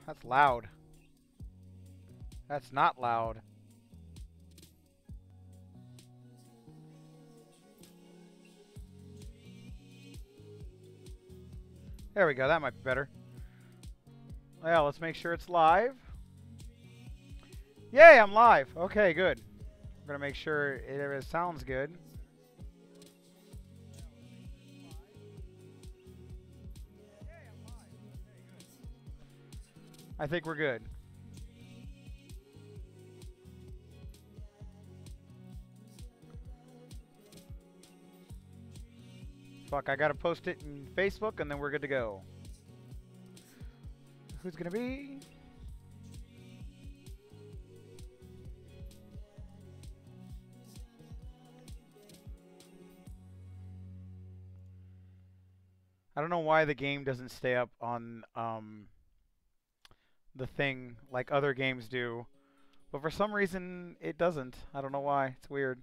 That's loud. That's not loud. There we go. That might be better. Well, let's make sure it's live. Yay, I'm live. Okay, good. I'm going to make sure it sounds good. I think we're good. Fuck, I gotta post it in Facebook and then we're good to go. Who's gonna be? I don't know why the game doesn't stay up on the thing like other games do, but for some reason it doesn't. I don't know why. It's weird.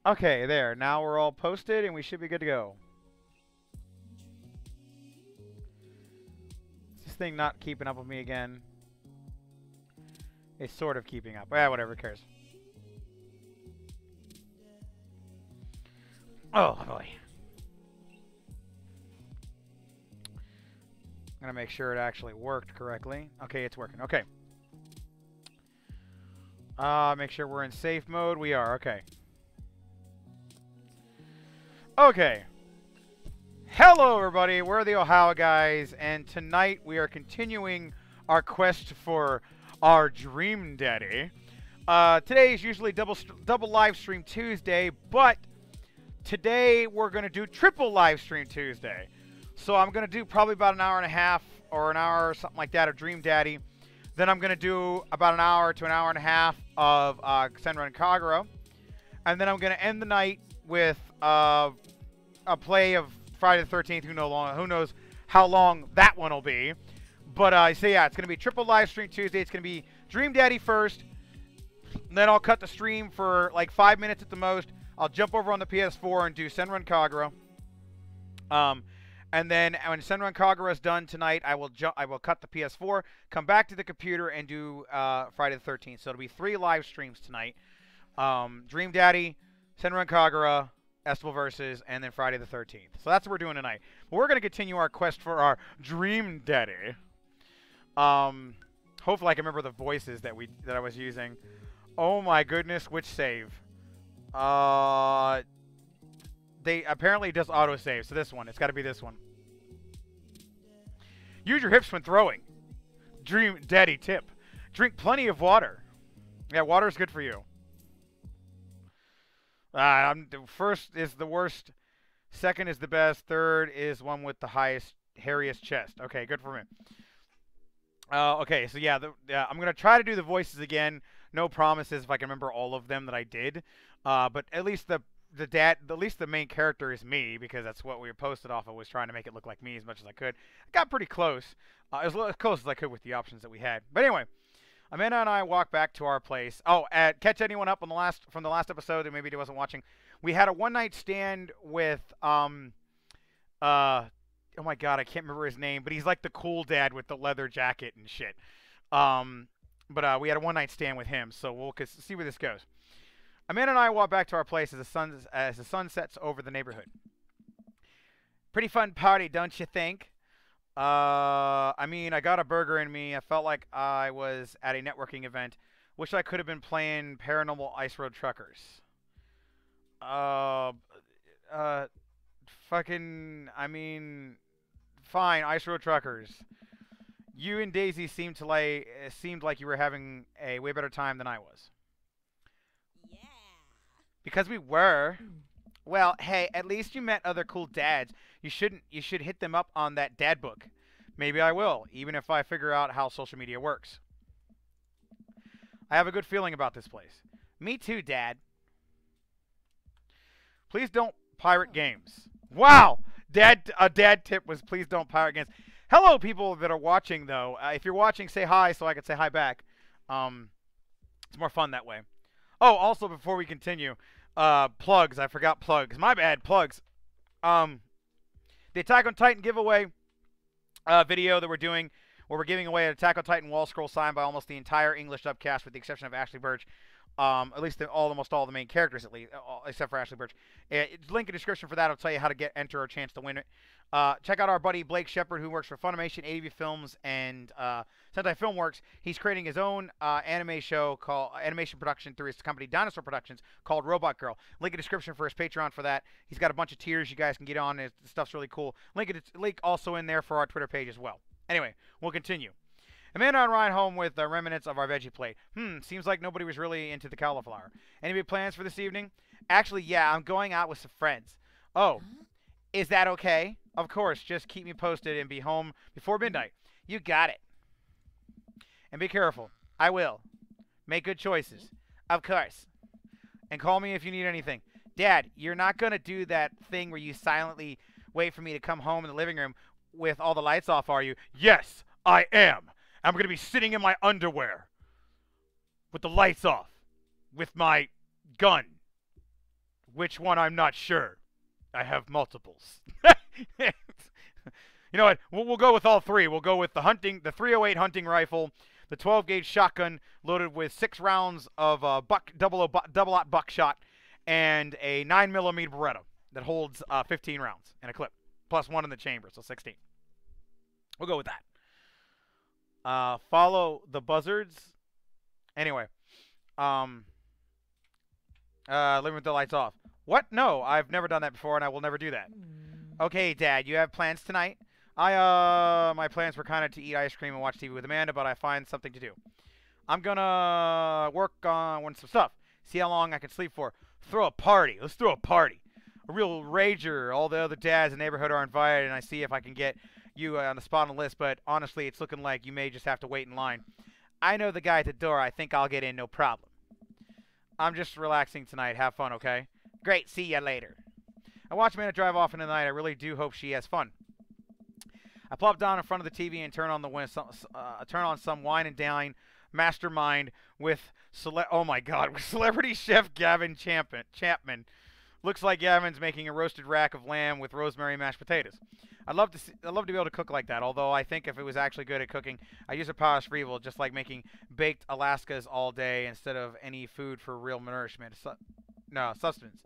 Okay, there. Now we're all posted and we should be good to go. Is this thing not keeping up with me again? It's sort of keeping up. Yeah, whatever, who cares. Oh, boy. I'm going to make sure it actually worked correctly. Okay, it's working. Okay. Make sure we're in safe mode. We are. Okay. Okay. Hello, everybody. We're the Ohio guys, and tonight we are continuing our quest for our Dream Daddy. Today is usually double live stream Tuesday, but today we're going to do triple live stream Tuesday. So I'm going to do probably about an hour and a half or an hour or something like that of Dream Daddy. Then I'm going to do about an hour to an hour and a half of Senran Kagura. And then I'm going to end the night with a play of Friday the 13th. Who knows how long that one will be. But so yeah, it's going to be triple live stream Tuesday. It's going to be Dream Daddy first. Then I'll cut the stream for like 5 minutes at the most. I'll jump over on the PS4 and do Senran Kagura. And then when Senran Kagura is done tonight, I will cut the PS4, come back to the computer, and do Friday the 13th. So it'll be 3 live streams tonight. Dream Daddy, Senran Kagura, Estival Versus, and then Friday the 13th. So that's what we're doing tonight. But we're going to continue our quest for our Dream Daddy. Hopefully I can remember the voices that I was using. Oh my goodness, which save? They apparently does autosave, so this one. It's got to be this one. Use your hips when throwing. Dream Daddy tip. Drink plenty of water. Yeah, water is good for you. First is the worst. Second is the best. Third is one with the highest, hairiest chest. Okay, good for me. Okay, so yeah, I'm going to try to do the voices again. No promises if I can remember all of them that I did. But at least at least the main character is me, because that's what we were posted off of, was trying to make it look like me as much as I could. I got pretty close. As close as I could with the options that we had. But anyway, Amanda and I walk back to our place. Oh, catch anyone up on from the last episode that maybe wasn't watching. We had a one-night stand with, oh my god, I can't remember his name, but he's like the cool dad with the leather jacket and shit. But we had a one-night stand with him, so we'll see where this goes. Amanda and I walk back to our place as the sun sets over the neighborhood. Pretty fun party, don't you think? I mean, I got a burger in me. I felt like I was at a networking event. Wish I could have been playing Paranormal Ice Road Truckers. Fucking, I mean, fine, Ice Road Truckers. You and Daisy seemed like you were having a way better time than I was. Because we were. Well, hey, at least you met other cool dads. You should hit them up on that dad book. Maybe I will, even if I figure out how social media works. I have a good feeling about this place. Me too, Dad. Please don't pirate games. Wow! A dad tip was please don't pirate games. Hello, people that are watching, though. If you're watching, say hi so I can say hi back. It's more fun that way. Oh, also, before we continue, plugs. I forgot plugs. My bad, plugs. the Attack on Titan giveaway video that we're doing, where we're giving away an Attack on Titan wall scroll signed by almost the entire English upcast, with the exception of Ashley Birch. At least almost all the main characters, at least, except for Ashley Birch. Link in the description for that. I'll tell you how to enter a chance to win it. Check out our buddy Blake Shepard, who works for Funimation, AV Films, and Sentai Filmworks. He's creating his own anime show called animation production through his company Dinosaur Productions called Robot Girl. Link in the description for his Patreon for that. He's got a bunch of tiers you guys can get on. The stuff's really cool. Link also in there for our Twitter page as well. Anyway, we'll continue. Amanda and Ryan home with the remnants of our veggie plate. Seems like nobody was really into the cauliflower. Any big plans for this evening? Actually, yeah, I'm going out with some friends. Oh, is that okay? Of course, just keep me posted and be home before midnight. You got it. And be careful. I will. Make good choices. Of course. And call me if you need anything. Dad, you're not going to do that thing where you silently wait for me to come home in the living room with all the lights off, are you? Yes, I am. I'm going to be sitting in my underwear with the lights off with my gun. Which one, I'm not sure. I have multiples. You know what? We'll go with all three. We'll go with the 308 hunting rifle, the 12-gauge shotgun loaded with 6 rounds of double-aught buckshot, and a 9mm Beretta that holds 15 rounds and a clip, plus 1 in the chamber, so 16. We'll go with that. Follow the buzzards. Anyway, living with the lights off. What? No, I've never done that before, and I will never do that. Okay, Dad, you have plans tonight? My plans were kind of to eat ice cream and watch TV with Amanda, but I find something to do. I'm gonna work on some stuff. See how long I can sleep for. Throw a party. Let's throw a party. A real rager. All the other dads in the neighborhood are invited, and I see if I can get you on the spot on the list, but honestly, it's looking like you may just have to wait in line. I know the guy at the door. I think I'll get in, no problem. I'm just relaxing tonight. Have fun, okay? Great. See ya later. I watch Amanda drive off in the night. I really do hope she has fun. I plop down in front of the TV and turn on some wine and dine mastermind with oh my god, with celebrity chef Gavin Chapman. Looks like Gavin's making a roasted rack of lamb with rosemary mashed potatoes. I'd love to be able to cook like that, although I think if it was actually good at cooking, I use a powers for evil, just like making baked Alaskas all day instead of any food for real nourishment. Sustenance.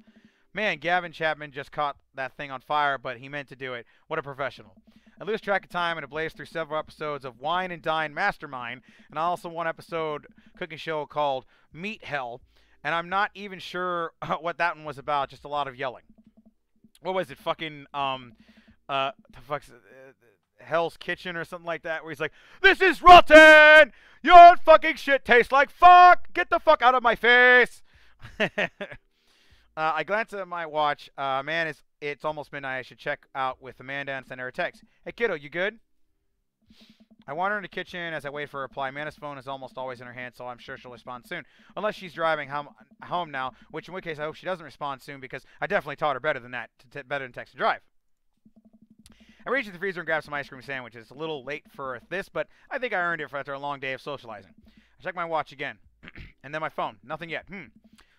Man, Gavin Chapman just caught that thing on fire, but he meant to do it. What a professional. I lose track of time and have blazed through several episodes of Wine and Dine Mastermind, and also one episode cooking show called Meat Hell, and I'm not even sure what that one was about, just a lot of yelling. What was it, fucking, the fuck's Hell's Kitchen or something like that, where he's like, "This is rotten! Your fucking shit tastes like fuck! Get the fuck out of my face!" I glance at my watch. Man, it's almost midnight. I should check out with Amanda and send her a text. Hey, kiddo, you good? I wander in the kitchen as I wait for a reply. Amanda's phone is almost always in her hand, so I'm sure she'll respond soon. Unless she's driving home now, which in which case I hope she doesn't respond soon, because I definitely taught her better than that, better than text to drive. I reach to the freezer and grab some ice cream sandwiches. It's a little late for this, but I think I earned it after a long day of socializing. I check my watch again. And then my phone. Nothing yet.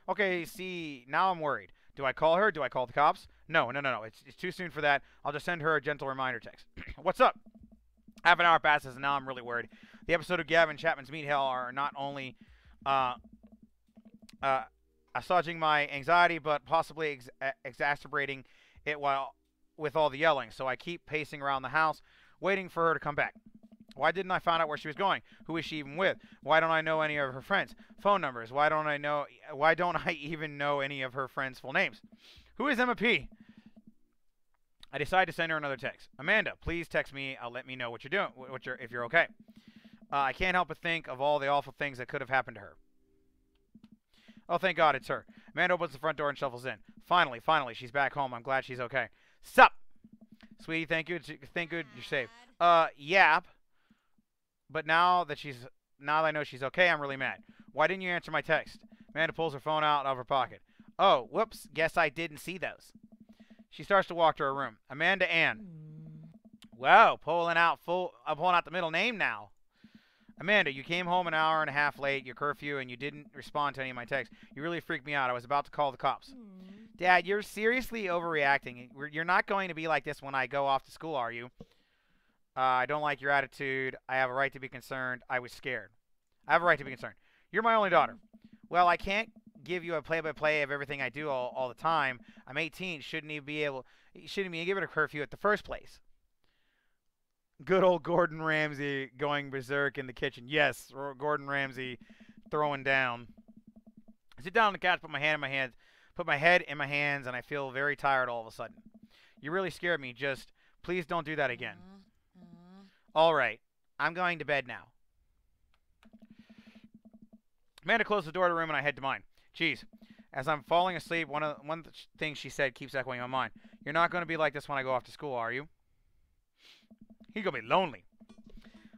Okay, see, now I'm worried. Do I call her? Do I call the cops? No. It's too soon for that. I'll just send her a gentle reminder text. What's up? Half an hour passes, and now I'm really worried. The episode of Gavin Chapman's Meat Hell are not only assuaging my anxiety, but possibly exacerbating it with all the yelling. So I keep pacing around the house, waiting for her to come back. Why didn't I find out where she was going? Who is she even with? Why don't I know any of her friends' phone numbers? Why don't I even know any of her friends' full names? Who is Emma P? I decide to send her another text. Amanda, please text me. Let me know what you're doing. If you're okay. I can't help but think of all the awful things that could have happened to her. Oh, thank God, it's her. Amanda opens the front door and shuffles in. Finally, she's back home. I'm glad she's okay. Sup, sweetie? Thank you. Thank good you're safe. Yap. But now that I know she's okay, I'm really mad. Why didn't you answer my text? Amanda pulls her phone out of her pocket. Oh, whoops. Guess I didn't see those. She starts to walk to her room. Amanda Ann. Wow, pulling out the middle name now. Amanda, you came home an hour and a half late, your curfew, and you didn't respond to any of my texts. You really freaked me out. I was about to call the cops. Dad, you're seriously overreacting. You're not going to be like this when I go off to school, are you? I don't like your attitude. I have a right to be concerned. I was scared. I have a right to be concerned. You're my only daughter. Well, I can't give you a play-by-play of everything I do all the time. I'm 18. Shouldn't even be able... Shouldn't even give it a curfew at the first place. Good old Gordon Ramsay going berserk in the kitchen. Yes, Gordon Ramsay throwing down. I sit down on the couch, put my head in my hands, and I feel very tired all of a sudden. You really scared me. Just, please don't do that again. All right. I'm going to bed now. Amanda closed the door to the room, and I head to mine. Geez. As I'm falling asleep, one thing she said keeps echoing in my mind. You're not going to be like this when I go off to school, are you? You're going to be lonely.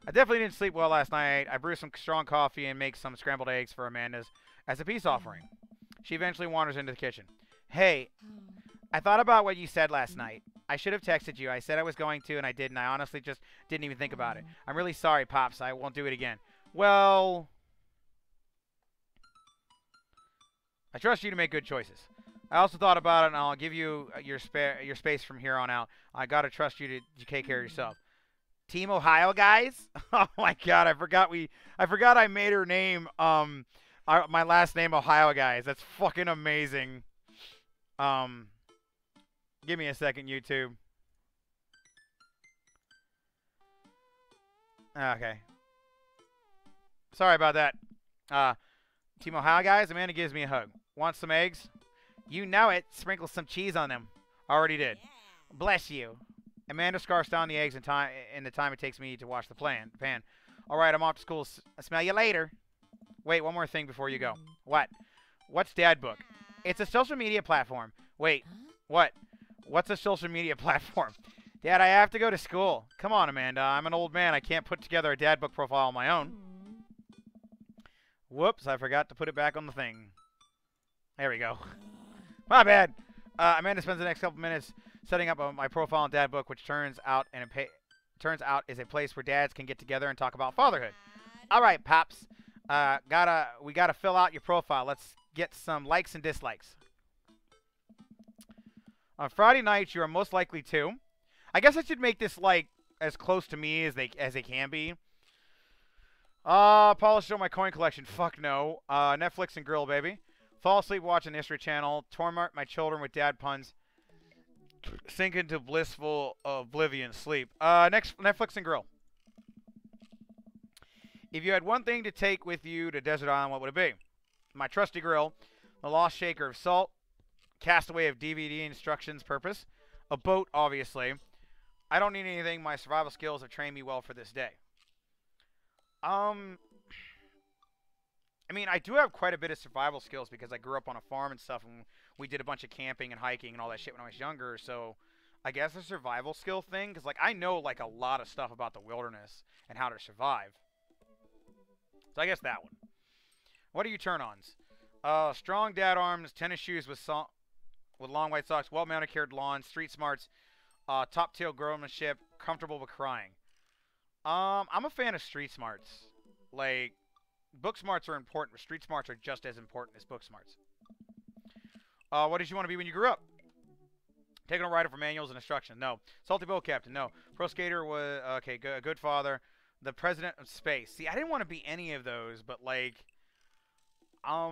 I definitely didn't sleep well last night. I brewed some strong coffee and make some scrambled eggs for Amanda's as a peace offering. She eventually wanders into the kitchen. Hey, I thought about what you said last night. I should have texted you. I said I was going to, and I didn't. I honestly just didn't even think about it. I'm really sorry, Pops. I won't do it again. Well, I trust you to make good choices. I also thought about it, and I'll give you your space from here on out. I gotta trust you to take care of yourself. Team Ohio guys? Oh my God, I forgot I made her name my last name Ohio guys. That's fucking amazing. Give me a second, YouTube. Okay. Sorry about that. Team Ohio guys, Amanda gives me a hug. Want some eggs? You know it. Sprinkle some cheese on them. Already did. Bless you. Amanda scarfs down the eggs in the time it takes me to wash the pan. All right, I'm off to school. I'll smell you later. Wait, one more thing before you go. What? What's Dad Book? It's a social media platform. Wait, what? What's a social media platform? Dad, I have to go to school. Come on, Amanda. I'm an old man. I can't put together a Dad Book profile on my own. Whoops, I forgot to put it back on the thing. There we go. My bad. Amanda spends the next couple minutes setting up my profile on Dad Book, which turns out is a place where dads can get together and talk about fatherhood. All right, Pops. We gotta fill out your profile. Let's get some likes and dislikes. On Friday nights, you are most likely to. I guess I should make this like as close to me as they can be. Polish on my coin collection. Fuck no. Netflix and grill, baby. Fall asleep watching the History Channel. Torment my children with dad puns. Sink into blissful oblivion. Sleep. Next, Netflix and grill. If you had one thing to take with you to Desert Island, what would it be? My trusty grill. The lost shaker of salt. Castaway of DVD instructions purpose. A boat, obviously. I don't need anything. My survival skills have trained me well for this day. I mean, I do have quite a bit of survival skills because I grew up on a farm and stuff, and we did a bunch of camping and hiking and all that shit when I was younger, so I guess a survival skill thing, because, like, I know, like, a lot of stuff about the wilderness and how to survive. So I guess that one. What are your turn-ons? Strong dad arms, tennis shoes with long white socks, well-manicured lawn, street smarts, top-tail girlmanship, comfortable but crying. I'm a fan of street smarts. Like, book smarts are important, but street smarts are just as important as book smarts. What did you want to be when you grew up? Taking a rider for manuals and instructions. No. Salty boat captain. No. Pro skater was okay. Good father. The president of space. See, I didn't want to be any of those, but like, I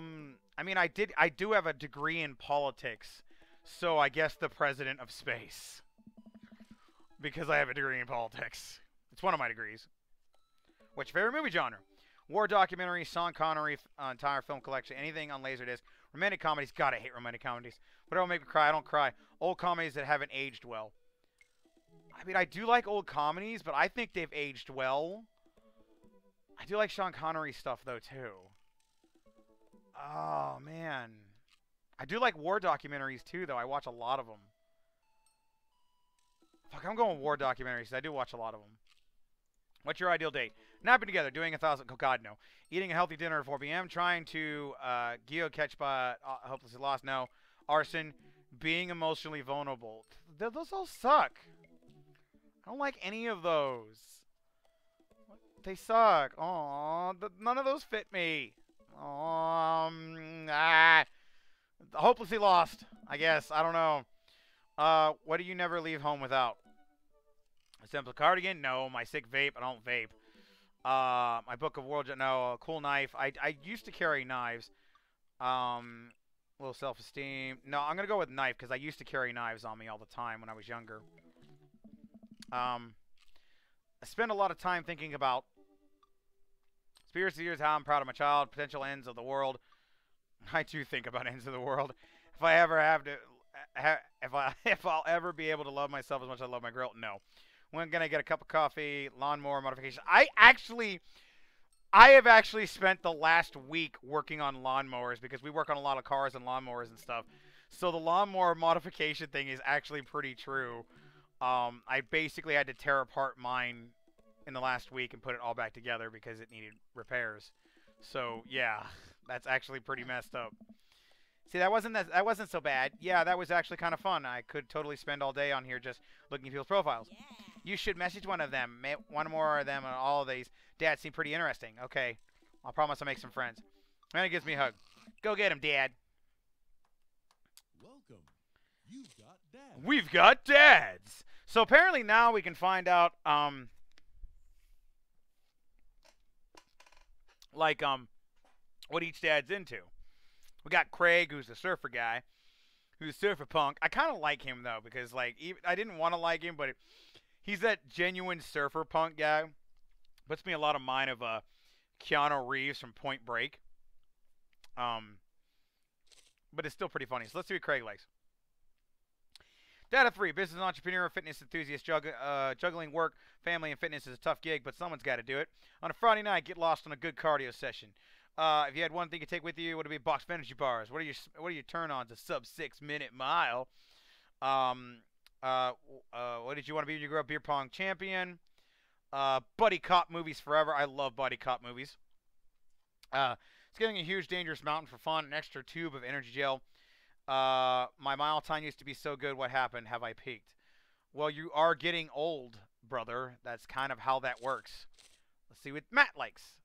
mean, I do have a degree in politics, so I guess the president of space, because I have a degree in politics. It's one of my degrees. What's your favorite movie genre? War documentary, Sean Connery, entire film collection, anything on Laserdisc. Romantic comedies. God, I hate romantic comedies. Whatever will make me cry, I don't cry. Old comedies that haven't aged well. I mean, I do like old comedies, but I think they've aged well. I do like Sean Connery stuff, though, too. Oh, man. I do like war documentaries, too, though. I watch a lot of them. Fuck, I'm going war documentaries. I do watch a lot of them. What's your ideal date? Napping together, doing 1,000... Oh, God, no. Eating a healthy dinner at 4 p.m. Trying to geocache but hopelessly lost. No. Arson. Being emotionally vulnerable. Those all suck. I don't like any of those. They suck. Aww. None of those fit me. Hopelessly lost, I guess. I don't know. What do you never leave home without? A simple cardigan? No. My sick vape? I don't vape. My book of world? No. A cool knife? I used to carry knives. Little self-esteem. No, I'm gonna go with knife because I used to carry knives on me all the time when I was younger. I spend a lot of time thinking about conspiracy theories, how I'm proud of my child, potential ends of the world. I do think about ends of the world. If I ever have to, if I'll ever be able to love myself as much as I love my girl, no. When gonna get a cup of coffee, lawnmower modification? I have actually spent the last week working on lawnmowers because we work on a lot of cars and lawnmowers and stuff. So the lawnmower modification thing is actually pretty true. I basically had to tear apart mine in the last week and put it all back together because it needed repairs. So yeah, that's actually pretty messed up. See, that wasn't so bad. Yeah, that was actually kind of fun. I could totally spend all day on here just looking at people's profiles. Yeah. You should message one of them. One more of them on all of these. Dad seem pretty interesting. Okay, I'll promise I'll make some friends. And he gives me a hug. Go get him, Dad. Welcome. You've got dads. We've got dads. So apparently now we can find out, what each dad's into. We got Craig, who's the surfer guy, who's surfer punk. I kind of like him though because I didn't want to like him, but he's that genuine surfer punk guy. Puts me a lot of mind of Keanu Reeves from Point Break. But it's still pretty funny. So let's see what Craig likes. Data 3, business entrepreneur, fitness enthusiast, juggling work, family, and fitness is a tough gig, but someone's got to do it. On a Friday night, get lost on a good cardio session. If you had one thing to take with you, would it be a box of energy bars? What are your turn-ons? A sub 6-minute mile. What did you want to be when you grew up? Beer pong champion. Buddy cop movies forever. I love buddy cop movies. Scaling a huge dangerous mountain for fun. An extra tube of energy gel. My mile time used to be so good. What happened? Have I peaked? Well, you are getting old, brother. That's kind of how that works. Let's see what Matt likes.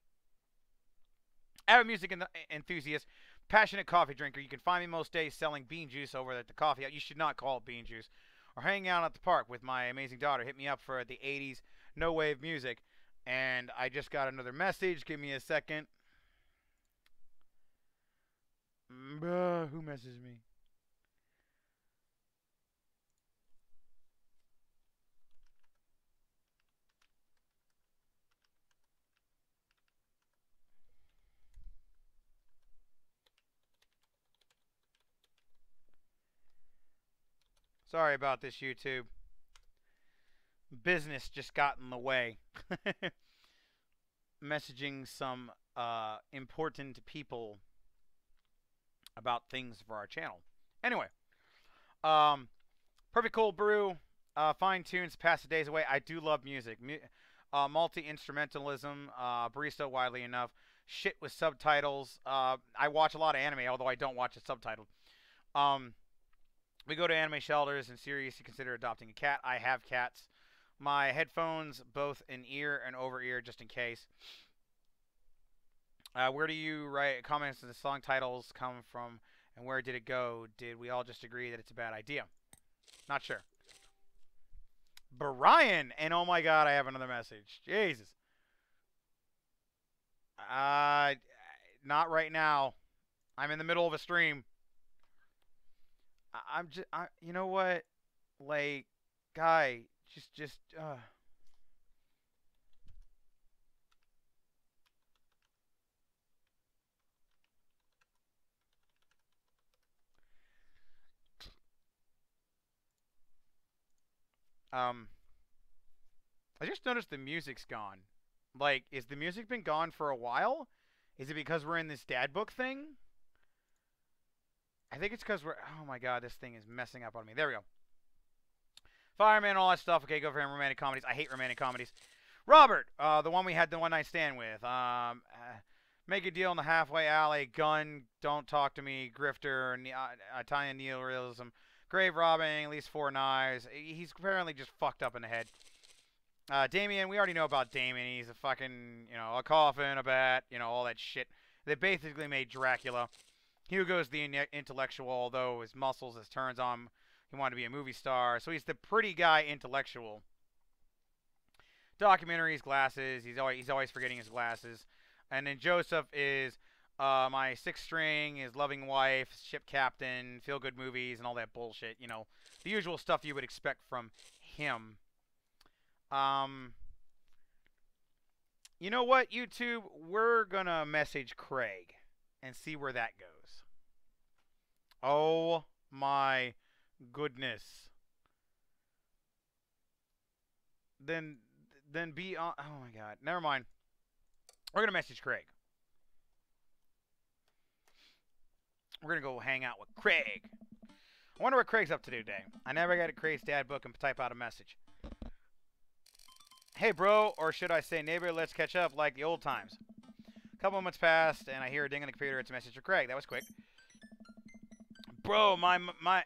Avid music enthusiast, passionate coffee drinker. You can find me most days selling bean juice over at the coffee house. You should not call it bean juice. Or hanging out at the park with my amazing daughter. Hit me up for the 80s no wave music. And I just got another message. Give me a second. Who messaged me? Sorry about this, YouTube. Business just got in the way. Messaging some important people about things for our channel. Anyway, Perfect Cold Brew, fine tunes, pass the days away. I do love music. Multi-instrumentalism, barista widely enough. Shit with subtitles. I watch a lot of anime, although I don't watch it subtitled. We go to anime shelters and seriously consider adopting a cat. I have cats. My headphones, both in ear and over ear, just in case. Where do you write comments to the song titles come from, and where did it go? Did we all just agree that it's a bad idea? Not sure. Brian, and oh my god, I have another message. Jesus. Not right now. I'm in the middle of a stream. You know what? Like, guy, just. I just noticed the music's gone. Like, is the music been gone for a while? Is it because we're in this dad book thing? I think it's because we're... Oh my god, this thing is messing up on me. There we go. Fireman, all that stuff. Okay, go for him. Romantic comedies. I hate romantic comedies. Robert, the one we had the one-night stand with. Make a deal in the halfway alley. Gun, don't talk to me. Grifter, Italian neorealism. Grave robbing, at least 4 knives. He's apparently just fucked up in the head. Damien, we already know about Damien. He's a fucking, a coffin, a bat, all that shit. They basically made Dracula. Hugo's the intellectual, although his muscles, his turns on him. He wanted to be a movie star, so he's the pretty guy intellectual. Documentaries, glasses. He's always forgetting his glasses. And then Joseph is my sixth string, his loving wife, ship captain, feel good movies, and all that bullshit. You know, the usual stuff you would expect from him. You know what, YouTube? We're gonna message Craig and see where that goes. Oh my goodness. Then be on. Oh my god. Never mind. We're gonna message Craig. We're gonna go hang out with Craig. I wonder what Craig's up to today. I never got a Craig's dad book and type out a message. Hey bro, or should I say neighbor, let's catch up like the old times. A couple moments passed and I hear a ding on the computer. It's a message for Craig. That was quick. Bro,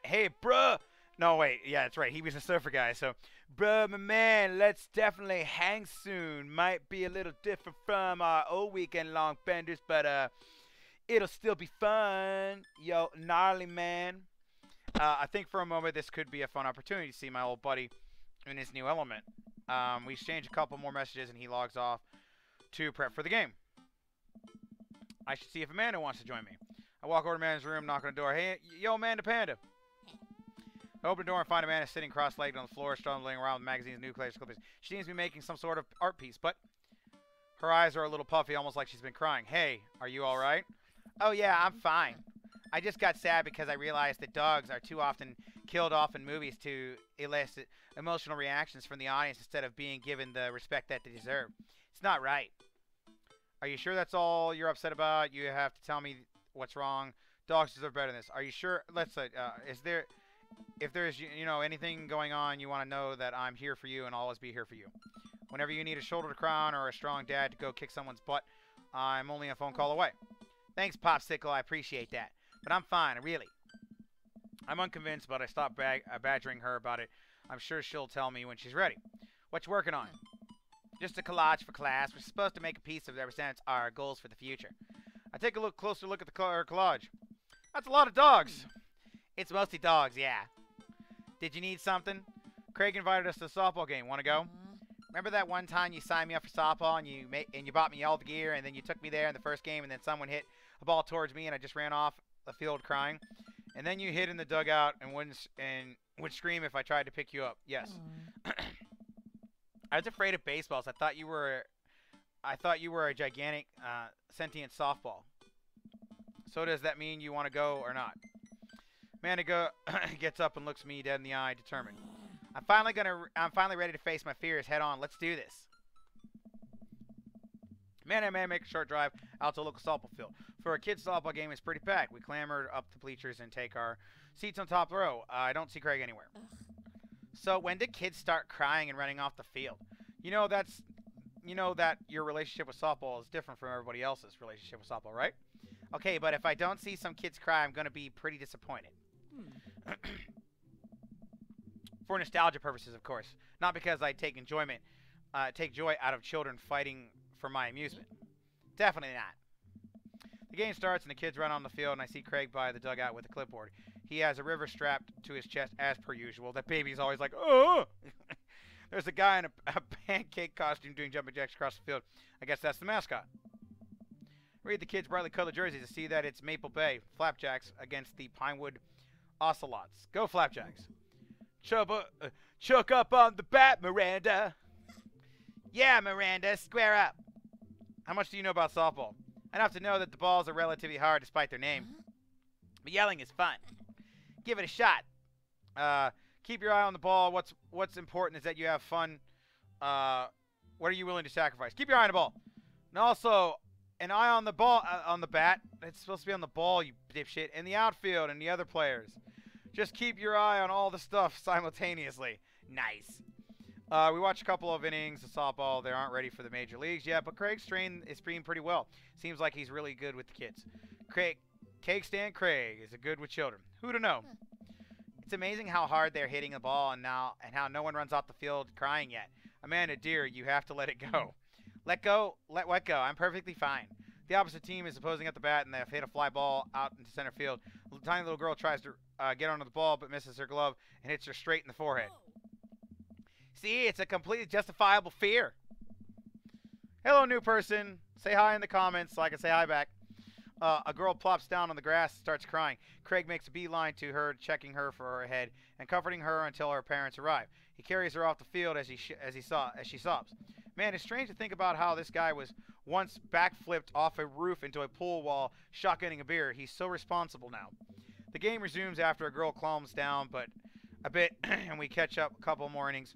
hey bro. No wait, yeah, that's right. He was a surfer guy, so bro, my man, let's definitely hang soon. Might be a little different from our old weekend long benders, but it'll still be fun. Yo, gnarly man. I think for a moment this could be a fun opportunity to see my old buddy in his new element. We exchange a couple more messages and he logs off to prep for the game. I should see if Amanda wants to join me. I walk over to Amanda's room, knock on the door. Hey, yo, Amanda Panda. I open the door and find Amanda sitting cross-legged on the floor, stumbling around with magazines, nuclear clippings. She seems to be making some sort of art piece, but her eyes are a little puffy, almost like she's been crying. Hey, are you all right? Oh, yeah, I'm fine. I just got sad because I realized that dogs are too often killed off in movies to elicit emotional reactions from the audience instead of being given the respect that they deserve. It's not right. Are you sure that's all you're upset about? You have to tell me what's wrong. Dogs deserve better than this. Are you sure? If there's anything going on, you want to know that I'm here for you and I'll always be here for you. Whenever you need a shoulder to cry on or a strong dad to go kick someone's butt, I'm only a phone call away. Thanks, Popsicle. I appreciate that. But I'm fine, really. I'm unconvinced, but I stopped badgering her about it. I'm sure she'll tell me when she's ready. What you working on? Just a collage for class. We're supposed to make a piece that represents our goals for the future. I take a closer look at the collage. That's a lot of dogs. It's mostly dogs, yeah. Did you need something? Craig invited us to the softball game. Want to go? Remember that one time you signed me up for softball and you bought me all the gear and then you took me there in the first game and then someone hit a ball towards me and I just ran off the field crying? And then you hid in the dugout and would scream if I tried to pick you up. Yes. I was afraid of baseballs. I thought you were a gigantic sentient softball. So does that mean you want to go or not? Amanda gets up and looks me dead in the eye, determined. I'm finally ready to face my fears head on. Let's do this. Amanda and I make a short drive out to a local softball field. For a kids' softball game, it's pretty packed. We clambered up the bleachers and take our seats on top row. I don't see Craig anywhere. So when did kids start crying and running off the field? You know that your relationship with softball is different from everybody else's relationship with softball, right? Okay, but if I don't see some kids cry, I'm going to be pretty disappointed. For nostalgia purposes, of course. Not because I take joy out of children fighting for my amusement. Definitely not. The game starts and the kids run on the field and I see Craig by the dugout with a clipboard. He has a river strapped to his chest as per usual. That baby's always like, oh! There's a guy in a pancake costume doing jumping jacks across the field. I guess that's the mascot. Read the kids' brightly colored jerseys to see that it's Maple Bay Flapjacks against the Pinewood Ocelots. Go Flapjacks. Choke up on the bat, Miranda. Yeah, Miranda, square up. How much do you know about softball? Enough to know that the balls are relatively hard despite their name. But yelling is fun. Give it a shot. Keep your eye on the ball. What's important is that you have fun. What are you willing to sacrifice? Keep your eye on the ball. And also, an eye on the ball, on the bat. It's supposed to be on the ball, you dipshit. And the outfield and the other players. Just keep your eye on all the stuff simultaneously. Nice. We watched a couple of innings of softball. They aren't ready for the major leagues yet, but Craig's trained is pretty well. Seems like he's really good with the kids. Cake Stand Craig is good with children. Who'd have known? It's amazing how hard they're hitting the ball and how no one runs off the field crying yet. Amanda, dear, you have to let it go. Let go. I'm perfectly fine. The opposite team is opposing at the bat, and they've hit a fly ball out into center field. The tiny little girl tries to get onto the ball, but misses her glove and hits her straight in the forehead. See, it's a completely justifiable fear. Hello, new person. Say hi in the comments so I can say hi back. A girl plops down on the grass and starts crying. Craig makes a beeline to her, checking her for her head and comforting her until her parents arrive. He carries her off the field as she sobs. Man, it's strange to think about how this guy was once backflipped off a roof into a pool while shotgunning a beer. He's so responsible now. The game resumes after a girl calms down but a bit, and we catch up a couple more innings.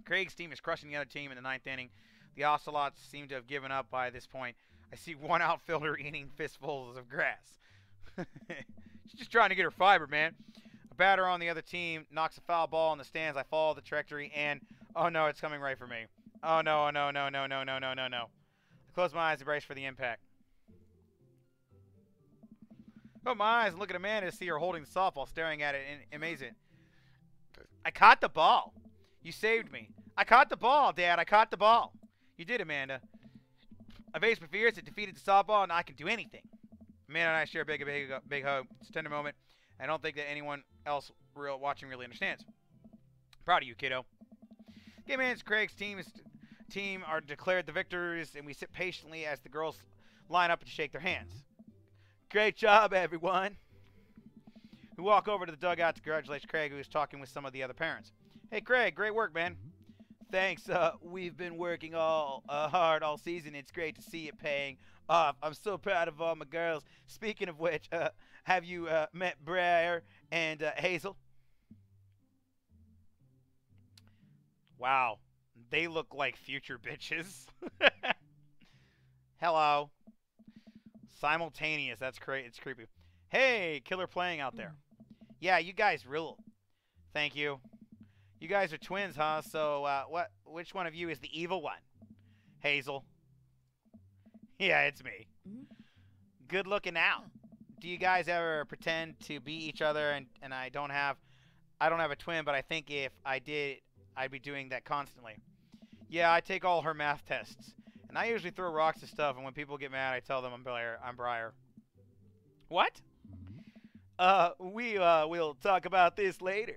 Craig's team is crushing the other team in the 9th inning. The Ocelots seem to have given up by this point. I see one outfielder eating fistfuls of grass. She's just trying to get her fiber, man. A batter on the other team knocks a foul ball in the stands. I follow the trajectory and, oh no, it's coming right for me. Oh no, no, no, no, no, no, no, no, no. I close my eyes and brace for the impact. Oh, my eyes and look at Amanda to see her holding the softball, staring at it in amazement. I caught the ball. You saved me. I caught the ball, Dad. I caught the ball. You did, Amanda. I faced my fears. It defeated the softball, and I can do anything. Amanda and I share a big hug. It's a tender moment. I don't think that anyone else watching really understands. Proud of you, kiddo. Game ends. Craig's team are declared the victors, and we sit patiently as the girls line up to shake their hands. Great job, everyone. We walk over to the dugout to congratulate Craig, who is talking with some of the other parents. Hey, Craig, great work, man. Thanks. We've been working hard all season. It's great to see it paying off. I'm so proud of all my girls. Speaking of which, have you met Briar and Hazel? Wow. They look like future bitches. Hello. Simultaneous. That's great. It's creepy. Hey, killer playing out there. Yeah, you guys rule. Thank you. You guys are twins, huh? So, which one of you is the evil one? Hazel. Yeah, it's me. Good looking out. Do you guys ever pretend to be each other? And I don't have a twin, but I think if I did, I'd be doing that constantly. Yeah, I take all her math tests. And I usually throw rocks at stuff, and when people get mad, I tell them I'm Briar. What? We'll talk about this later.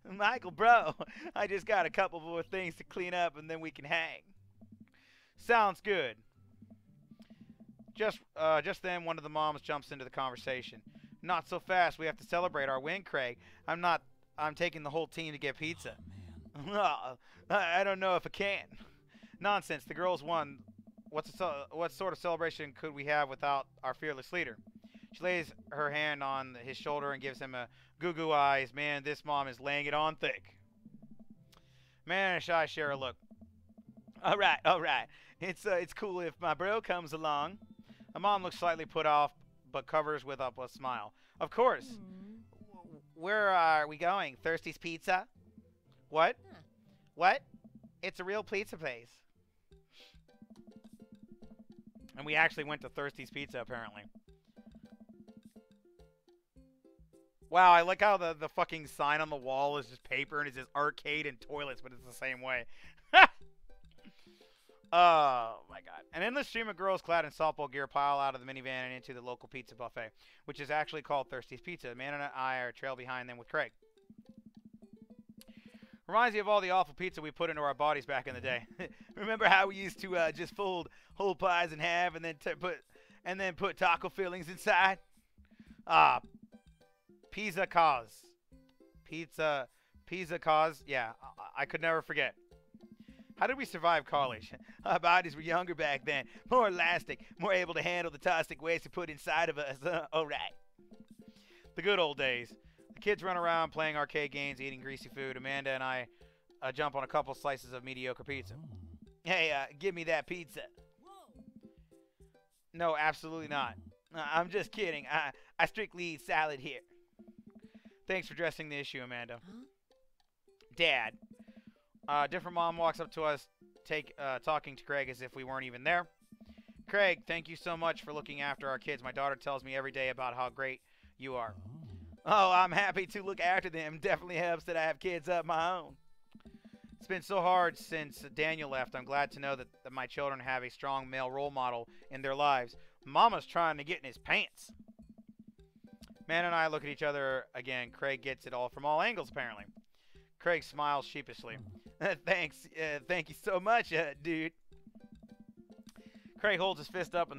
Michael, bro, I just got a couple more things to clean up, and then we can hang. Sounds good. Just then, one of the moms jumps into the conversation. Not so fast. We have to celebrate our win, Craig. I'm taking the whole team to get pizza. Oh, I don't know if I can. Nonsense. The girls won. What sort of celebration could we have without our fearless leader? She lays her hand on his shoulder and gives him a goo-goo eyes. Man, this mom is laying it on thick. Man and I share a look. All right. It's cool if my bro comes along. My mom looks slightly put off, but covers with up a smile. Of course. Where are we going? Thirsty's Pizza? What? What? It's a real pizza place. And we actually went to Thirsty's Pizza, apparently. Wow, I like how the fucking sign on the wall is just paper and it says arcade and toilets, but it's the same way. Oh, my God. An endless stream of girls clad in softball gear pile out of the minivan and into the local pizza buffet, which is actually called Thirsty's Pizza. Man and I are trail behind them with Craig. Reminds me of all the awful pizza we put into our bodies back in the day. Remember how we used to just fold whole pies in half and then put taco fillings inside? Pizza cause. Pizza cause. Yeah, I could never forget. How did we survive college? Our bodies were younger back then, more elastic, more able to handle the toxic waste we put inside of us. All right. The good old days. The kids run around playing arcade games, eating greasy food. Amanda and I jump on a couple slices of mediocre pizza. Hey, give me that pizza. No, absolutely not. I'm just kidding. I strictly eat salad here. Thanks for addressing the issue, Amanda. Dad. Different mom walks up to us, talking to Craig as if we weren't even there. Craig, thank you so much for looking after our kids. My daughter tells me every day about how great you are. Oh, I'm happy to look after them. Definitely helps that I have kids of my own. It's been so hard since Daniel left. I'm glad to know that my children have a strong male role model in their lives. Mama's trying to get in his pants. Man and I look at each other again. Craig gets it all from all angles, apparently. Craig smiles sheepishly. Thanks. Thank you so much, dude. Craig holds his fist up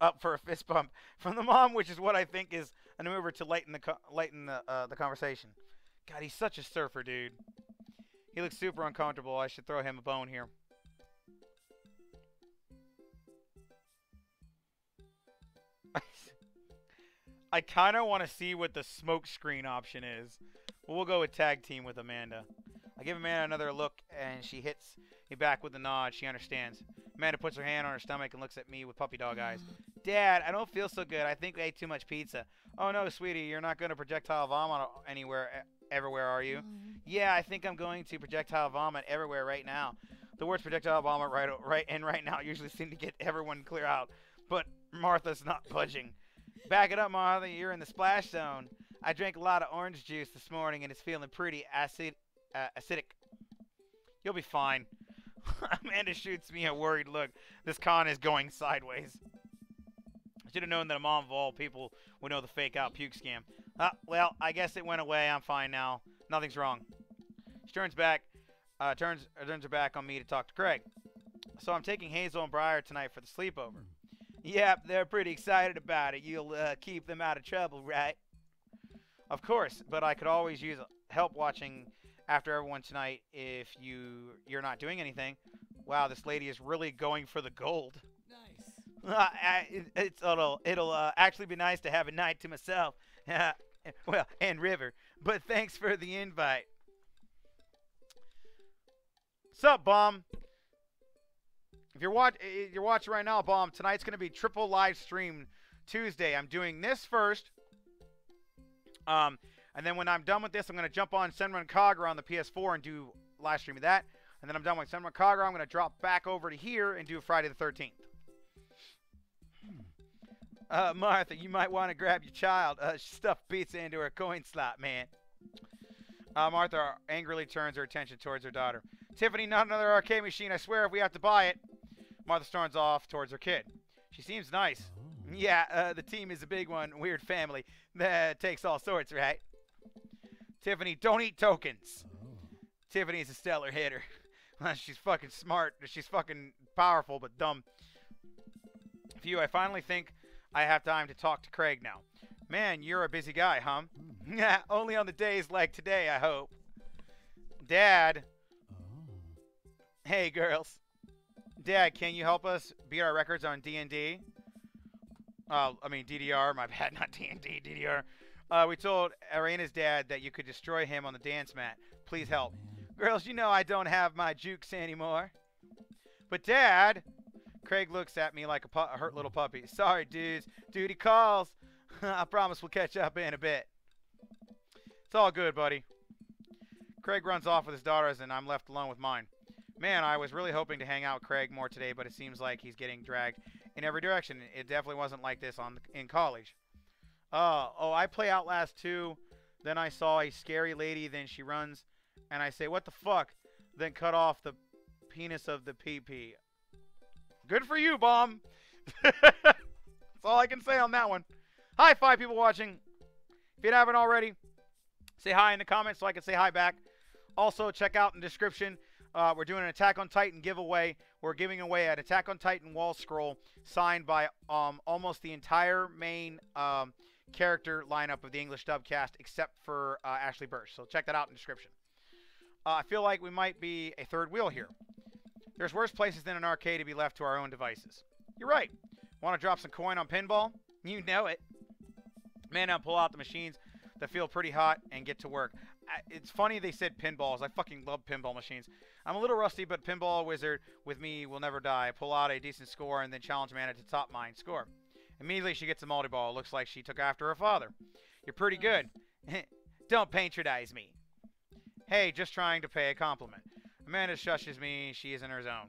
up for a fist bump from the mom, which is what I think is a maneuver to lighten the conversation. God, he's such a surfer, dude. He looks super uncomfortable. I should throw him a bone here. I kind of want to see what the smoke screen option is. But we'll go with tag team with Amanda. I give Amanda another look, and she hits me back with a nod. She understands. Amanda puts her hand on her stomach and looks at me with puppy dog eyes. Dad, I don't feel so good. I think we ate too much pizza. Oh, no, sweetie. You're not going to projectile vomit everywhere, are you? Yeah, I think I'm going to projectile vomit everywhere right now. The words projectile vomit right now usually seem to get everyone clear out. But Martha's not budging. Back it up, Martha. You're in the splash zone. I drank a lot of orange juice this morning, and it's feeling pretty acidic. You'll be fine. Amanda shoots me a worried look. This con is going sideways. I should have known that a mom of all people would know the fake-out puke scam. Well, I guess it went away. I'm fine now. Nothing's wrong. She turns her back on me to talk to Craig. So I'm taking Hazel and Briar tonight for the sleepover. Yep, they're pretty excited about it. You'll keep them out of trouble, right? Of course, but I could always use help watching after everyone tonight if you're not doing anything. Wow, this lady is really going for the gold. Nice. It'll actually be nice to have a night to myself. Well, and River. But thanks for the invite. Sup, Bomb? If you're watching right now, Bomb, tonight's going to be triple live stream Tuesday. I'm doing this first. And then when I'm done with this, I'm going to jump on Senran Kagura on the PS4 and do live stream of that. And then I'm done with Senran Kagura. I'm going to drop back over to here and do Friday the 13th. Martha, you might want to grab your child. She stuffed pizza into her coin slot, man. Martha angrily turns her attention towards her daughter. Tiffany, not another arcade machine. I swear if we have to buy it. Martha storms off towards her kid. She seems nice. Oh. Yeah, the team is a big one. Weird family. That takes all sorts, right? Tiffany, don't eat tokens. Oh. Tiffany is a stellar hitter. She's fucking smart. She's fucking powerful, but dumb. Phew, I finally think I have time to talk to Craig now. Man, you're a busy guy, huh? Yeah, only on the days like today, I hope. Dad. Oh. Hey, girls. Dad, can you help us beat our records on D&D? DDR. My bad, not D&D, DDR. We told Arena's dad that you could destroy him on the dance mat. Please help. Girls, you know I don't have my jukes anymore. But, Dad... Craig looks at me like a hurt little puppy. Sorry, dudes. Duty calls. I promise we'll catch up in a bit. It's all good, buddy. Craig runs off with his daughters, and I'm left alone with mine. Man, I was really hoping to hang out with Craig more today, but it seems like he's getting dragged in every direction. It definitely wasn't like this in college. I play Outlast 2. Then I saw a scary lady. Then she runs, and I say, what the fuck? Then cut off the penis of the PP. Good for you, Bomb. That's all I can say on that one. Hi, 5 people watching. If you haven't already, say hi in the comments so I can say hi back. Also, check out in the description. We're doing an Attack on Titan giveaway. We're giving away an Attack on Titan wall scroll signed by almost the entire main character lineup of the English dub cast except for Ashley Burch. So check that out in the description. I feel like we might be a third wheel here. There's worse places than an arcade to be left to our own devices. You're right. Want to drop some coin on pinball? You know it. Man, I'll pull out the machines that feel pretty hot and get to work. It's funny they said pinballs. I fucking love pinball machines. I'm a little rusty, but pinball wizard with me will never die. I pull out a decent score and then challenge Amanda to top mine score. Immediately she gets a multi-ball. It looks like she took after her father. You're pretty good. Don't patronize me. Hey, just trying to pay a compliment. Amanda shushes me. She is in her zone.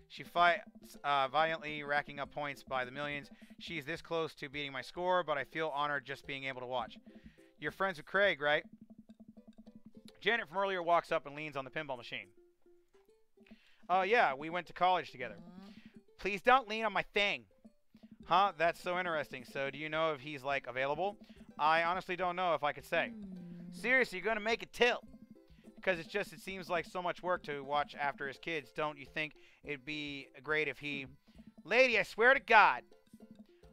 She fights violently, racking up points by the millions. She's this close to beating my score, but I feel honored just being able to watch. You're friends with Craig, right? Janet from earlier walks up and leans on the pinball machine. Oh, yeah, we went to college together. Please don't lean on my thing. Huh? That's so interesting. So, do you know if he's, like, available? I honestly don't know if I could say. Seriously, you're gonna make it tilt. Because it seems like so much work to watch after his kids. Don't you think it'd be great if he... Lady, I swear to God.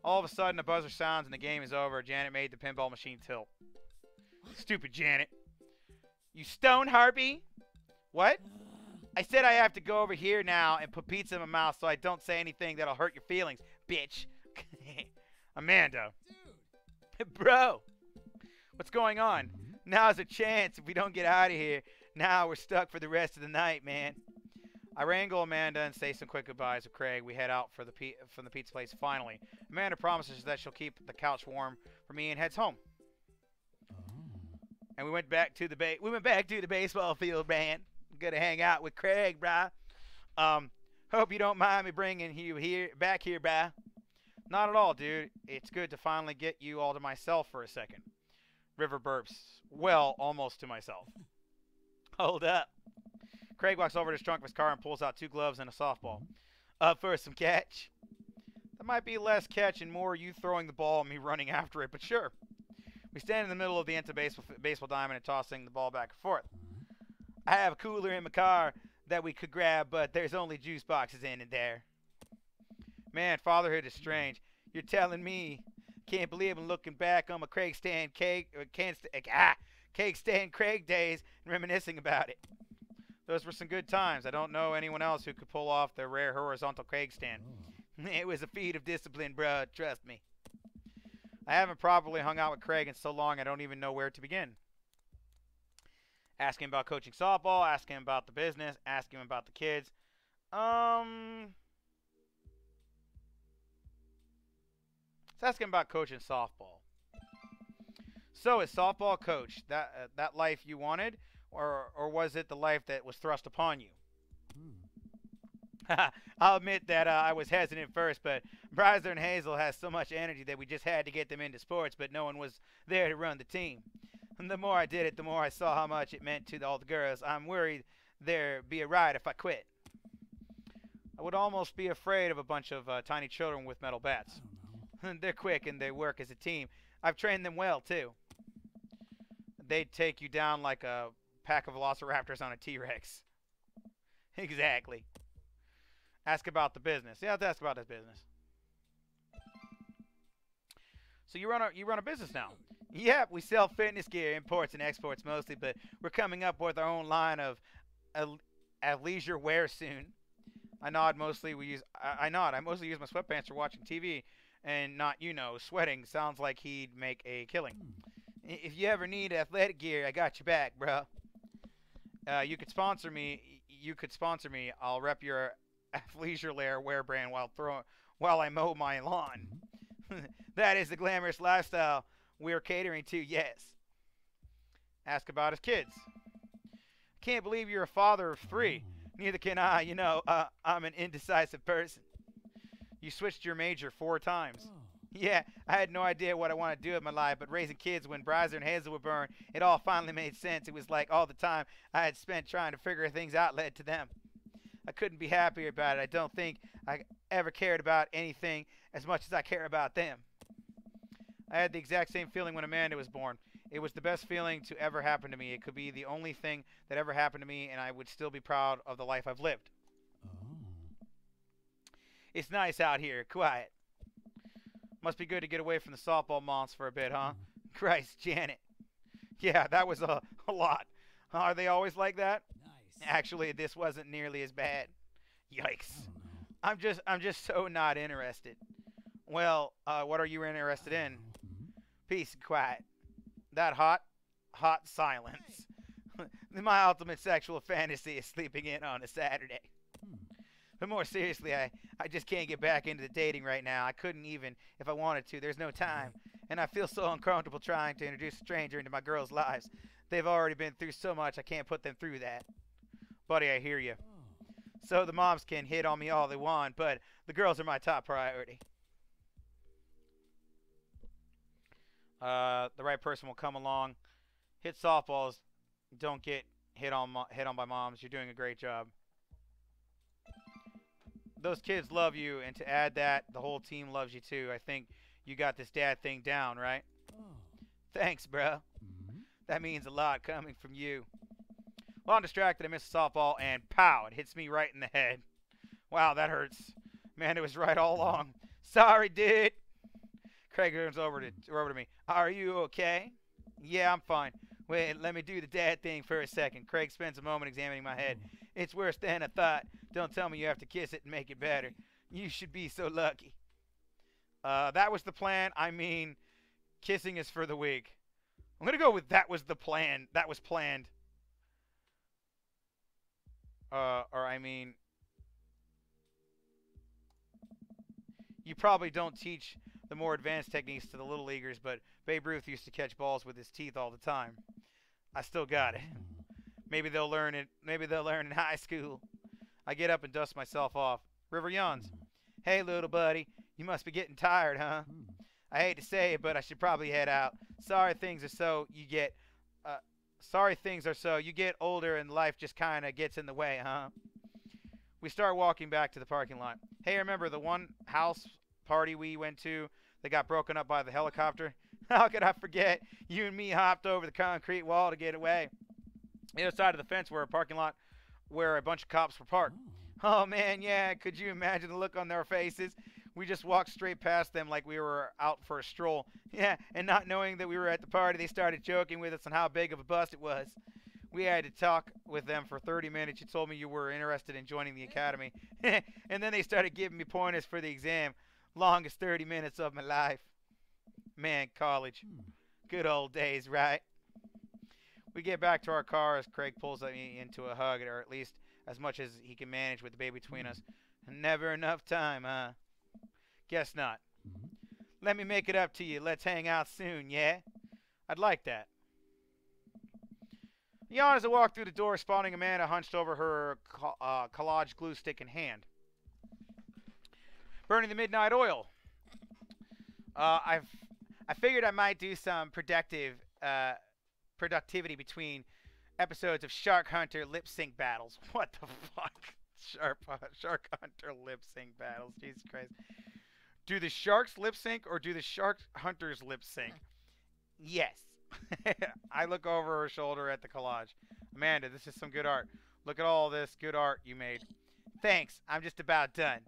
All of a sudden, a buzzer sounds and the game is over. Janet made the pinball machine tilt. Stupid Janet. You stone harpy? What? I said I have to go over here now and put pizza in my mouth so I don't say anything that'll hurt your feelings, bitch. Amanda. Bro. What's going on? Now's a chance if we don't get out of here. Now we're stuck for the rest of the night, man. I wrangle Amanda and say some quick goodbyes with Craig. We head out from the pizza place finally. Amanda promises that she'll keep the couch warm for me and heads home. And we went back to the baseball field, man. Gonna hang out with Craig, brah. Hope you don't mind me bringing you back here, brah. Not at all, dude. It's good to finally get you all to myself for a second. River burps. Well, almost to myself. Hold up. Craig walks over to his trunk of his car and pulls out 2 gloves and a softball. Up for some catch. That might be less catch and more you throwing the ball and me running after it, but sure. We stand in the middle of the baseball diamond and tossing the ball back and forth. I have a cooler in my car that we could grab, but there's only juice boxes in it there. Man, fatherhood is strange. You're telling me. Can't believe I'm looking back on my Craig stand Craig days and reminiscing about it. Those were some good times. I don't know anyone else who could pull off the rare horizontal Craig stand. It was a feat of discipline, bro. Trust me. I haven't properly hung out with Craig in so long I don't even know where to begin. Ask him about coaching softball, ask him about the business, ask him about the kids. Let's ask him about coaching softball. So, is softball coach that life you wanted, or was it the life that was thrust upon you? I'll admit that I was hesitant first, but Bryzer and Hazel has so much energy that we just had to get them into sports, but no one was there to run the team. And the more I did it, the more I saw how much it meant to all the girls. I'm worried there'd be a riot if I quit. I would almost be afraid of a bunch of tiny children with metal bats. They're quick and they work as a team. I've trained them well, too. They'd take you down like a pack of velociraptors on a T-Rex. Exactly. Ask about the business. Yeah, let's ask about this business. So you run a business now. Yep, we sell fitness gear, imports and exports mostly, but we're coming up with our own line of athleisure wear soon. I mostly use my sweatpants for watching TV and not, sweating. Sounds like he'd make a killing. If you ever need athletic gear, I got your back, bro. You could sponsor me. I'll rep your athleisure wear brand while I mow my lawn. That is the glamorous lifestyle we're catering to, yes. Ask about his kids. Can't believe you're a father of 3. Neither can I, I'm an indecisive person. You switched your major 4 times. Yeah, I had no idea what I wanted to do with my life, but raising kids when Bryzer and Hazel were born, it all finally made sense. It was like all the time I had spent trying to figure things out led to them. I couldn't be happier about it. I don't think I ever cared about anything as much as I care about them. I had the exact same feeling when Amanda was born. It was the best feeling to ever happen to me. It could be the only thing that ever happened to me, and I would still be proud of the life I've lived. It's nice out here, quiet. Must be good to get away from the softball moms for a bit, huh? Christ, Janet. Yeah, that was a lot. Are they always like that? Nice. Actually, this wasn't nearly as bad. Yikes. I'm just so not interested. Well, what are you interested in? Peace and quiet. That hot silence. My ultimate sexual fantasy is sleeping in on a Saturday. But more seriously, I just can't get back into the dating right now. I couldn't even if I wanted to. There's no time. And I feel so uncomfortable trying to introduce a stranger into my girls' lives. They've already been through so much, I can't put them through that. Buddy, I hear you. So the moms can hit on me all they want, but the girls are my top priority. The right person will come along. Hit softballs. Don't get hit on by moms. You're doing a great job. those kids love you, and to add that, the whole team loves you too. I think you got this dad thing down, right? Oh. Thanks, bro. Hmm? That means a lot coming from you. Well, I'm distracted. I miss a softball, and pow! It hits me right in the head. Wow, that hurts. Man, it was right all along. Sorry, dude. Craig turns over to me. Are you okay? Yeah, I'm fine. Wait, let me do the dad thing for a second. Craig spends a moment examining my head. It's worse than I thought. Don't tell me you have to kiss it and make it better. You should be so lucky. That was the plan. I mean, kissing is for the weak. I'm going to go with that was the plan. That was planned. Or I mean, you probably don't teach the more advanced techniques to the little leaguers, but Babe Ruth used to catch balls with his teeth all the time. I still got it. Maybe they'll learn it. Maybe they'll learn in high school. I get up and dust myself off. River yawns. Hey, little buddy, you must be getting tired, huh? I hate to say it, but I should probably head out. Sorry things are so you get older and life just kind of gets in the way, huh? We start walking back to the parking lot. Hey, remember the one house party we went to that got broken up by the helicopter? How could I forget? You and me hopped over the concrete wall to get away. The other side of the fence were a parking lot where a bunch of cops were parked. Oh, man, yeah. Could you imagine the look on their faces? We just walked straight past them like we were out for a stroll. Yeah, and not knowing that we were at the party, they started joking with us on how big of a bust it was. We had to talk with them for 30 minutes. You told me you were interested in joining the academy. And then they started giving me pointers for the exam. Longest 30 minutes of my life. Man, college. Good old days, right? We get back to our car as Craig pulls me into a hug, or at least as much as he can manage with the baby between us. Never enough time, huh? Guess not. Let me make it up to you. Let's hang out soon, yeah? I'd like that. Yawn as I walk through the door, spotting Amanda hunched over her collage glue stick in hand. Burning the midnight oil. I figured I might do some productivity between episodes of Shark Hunter lip sync battles. What the fuck? Shark Hunter lip sync battles. Jesus Christ. Do the sharks lip sync or do the Shark Hunters lip sync? Yes. I look over her shoulder at the collage. Amanda, this is some good art. Look at all this good art you made. Thanks. I'm just about done.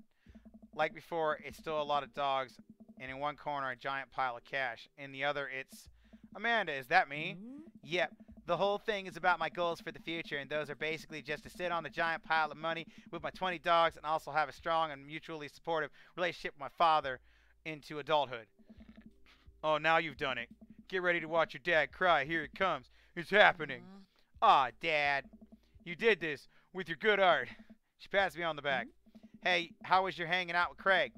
Like before, it's still a lot of dogs, and in one corner, a giant pile of cash. In the other, it's... Amanda, is that me? Yep. The whole thing is about my goals for the future, and those are basically just to sit on the giant pile of money with my 20 dogs and also have a strong and mutually supportive relationship with my father into adulthood. Oh, now you've done it. Get ready to watch your dad cry. Here it comes. It's happening. Aw, Dad. You did this with your good art. She pats me on the back. Hey, how was your hanging out with Craig?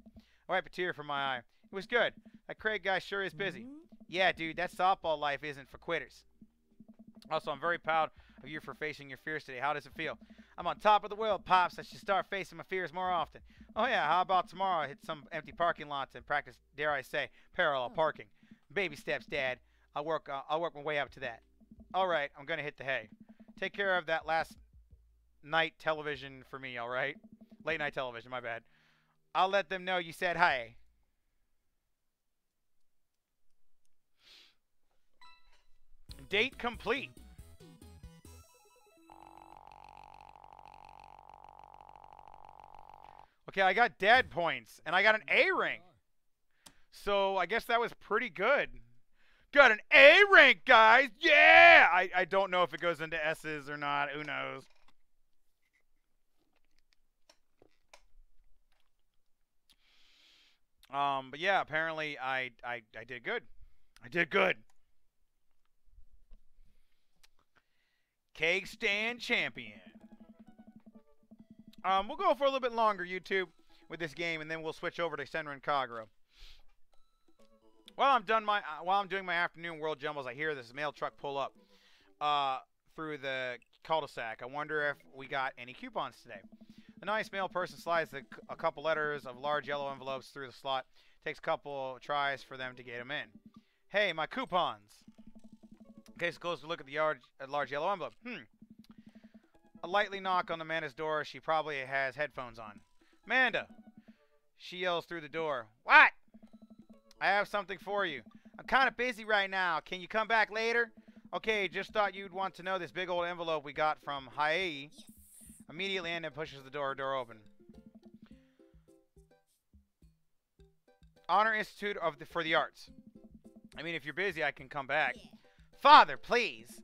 I wipe a tear from my eye. It was good. That Craig guy sure is busy. Yeah, dude, that softball life isn't for quitters. Also, I'm very proud of you for facing your fears today. How does it feel? I'm on top of the world, Pops. I should start facing my fears more often. Oh, yeah, how about tomorrow I hit some empty parking lots and practice, dare I say, parallel parking. Baby steps, Dad. I'll work my way up to that. All right, I'm going to hit the hay. Take care of that last night television for me, all right? Late night television, my bad. I'll let them know you said hi. Date complete. Okay, I got dad points, and I got an A rank. So I guess that was pretty good. Got an A rank, guys. Yeah! I don't know if it goes into S's or not. Who knows? But yeah, apparently I did good. I did good. Cake stand champion. We'll go for a little bit longer, YouTube, with this game, and then we'll switch over to Senran Kagura. While I'm doing my afternoon world jumbles, I hear this mail truck pull up through the cul-de-sac. I wonder if we got any coupons today. The nice mail person slides a couple letters of large yellow envelopes through the slot. Takes a couple tries for them to get them in. Hey, my coupons. Case goes to look at the large yellow envelope. A lightly knock on Amanda's door. She probably has headphones on. Amanda! She yells through the door. What? I have something for you. I'm kind of busy right now. Can you come back later? Okay, just thought you'd want to know this big old envelope we got from Hawaii. Immediately, Amanda pushes the door open. Honor Institute for the Arts. I mean, if you're busy, I can come back. Yeah. Father, please!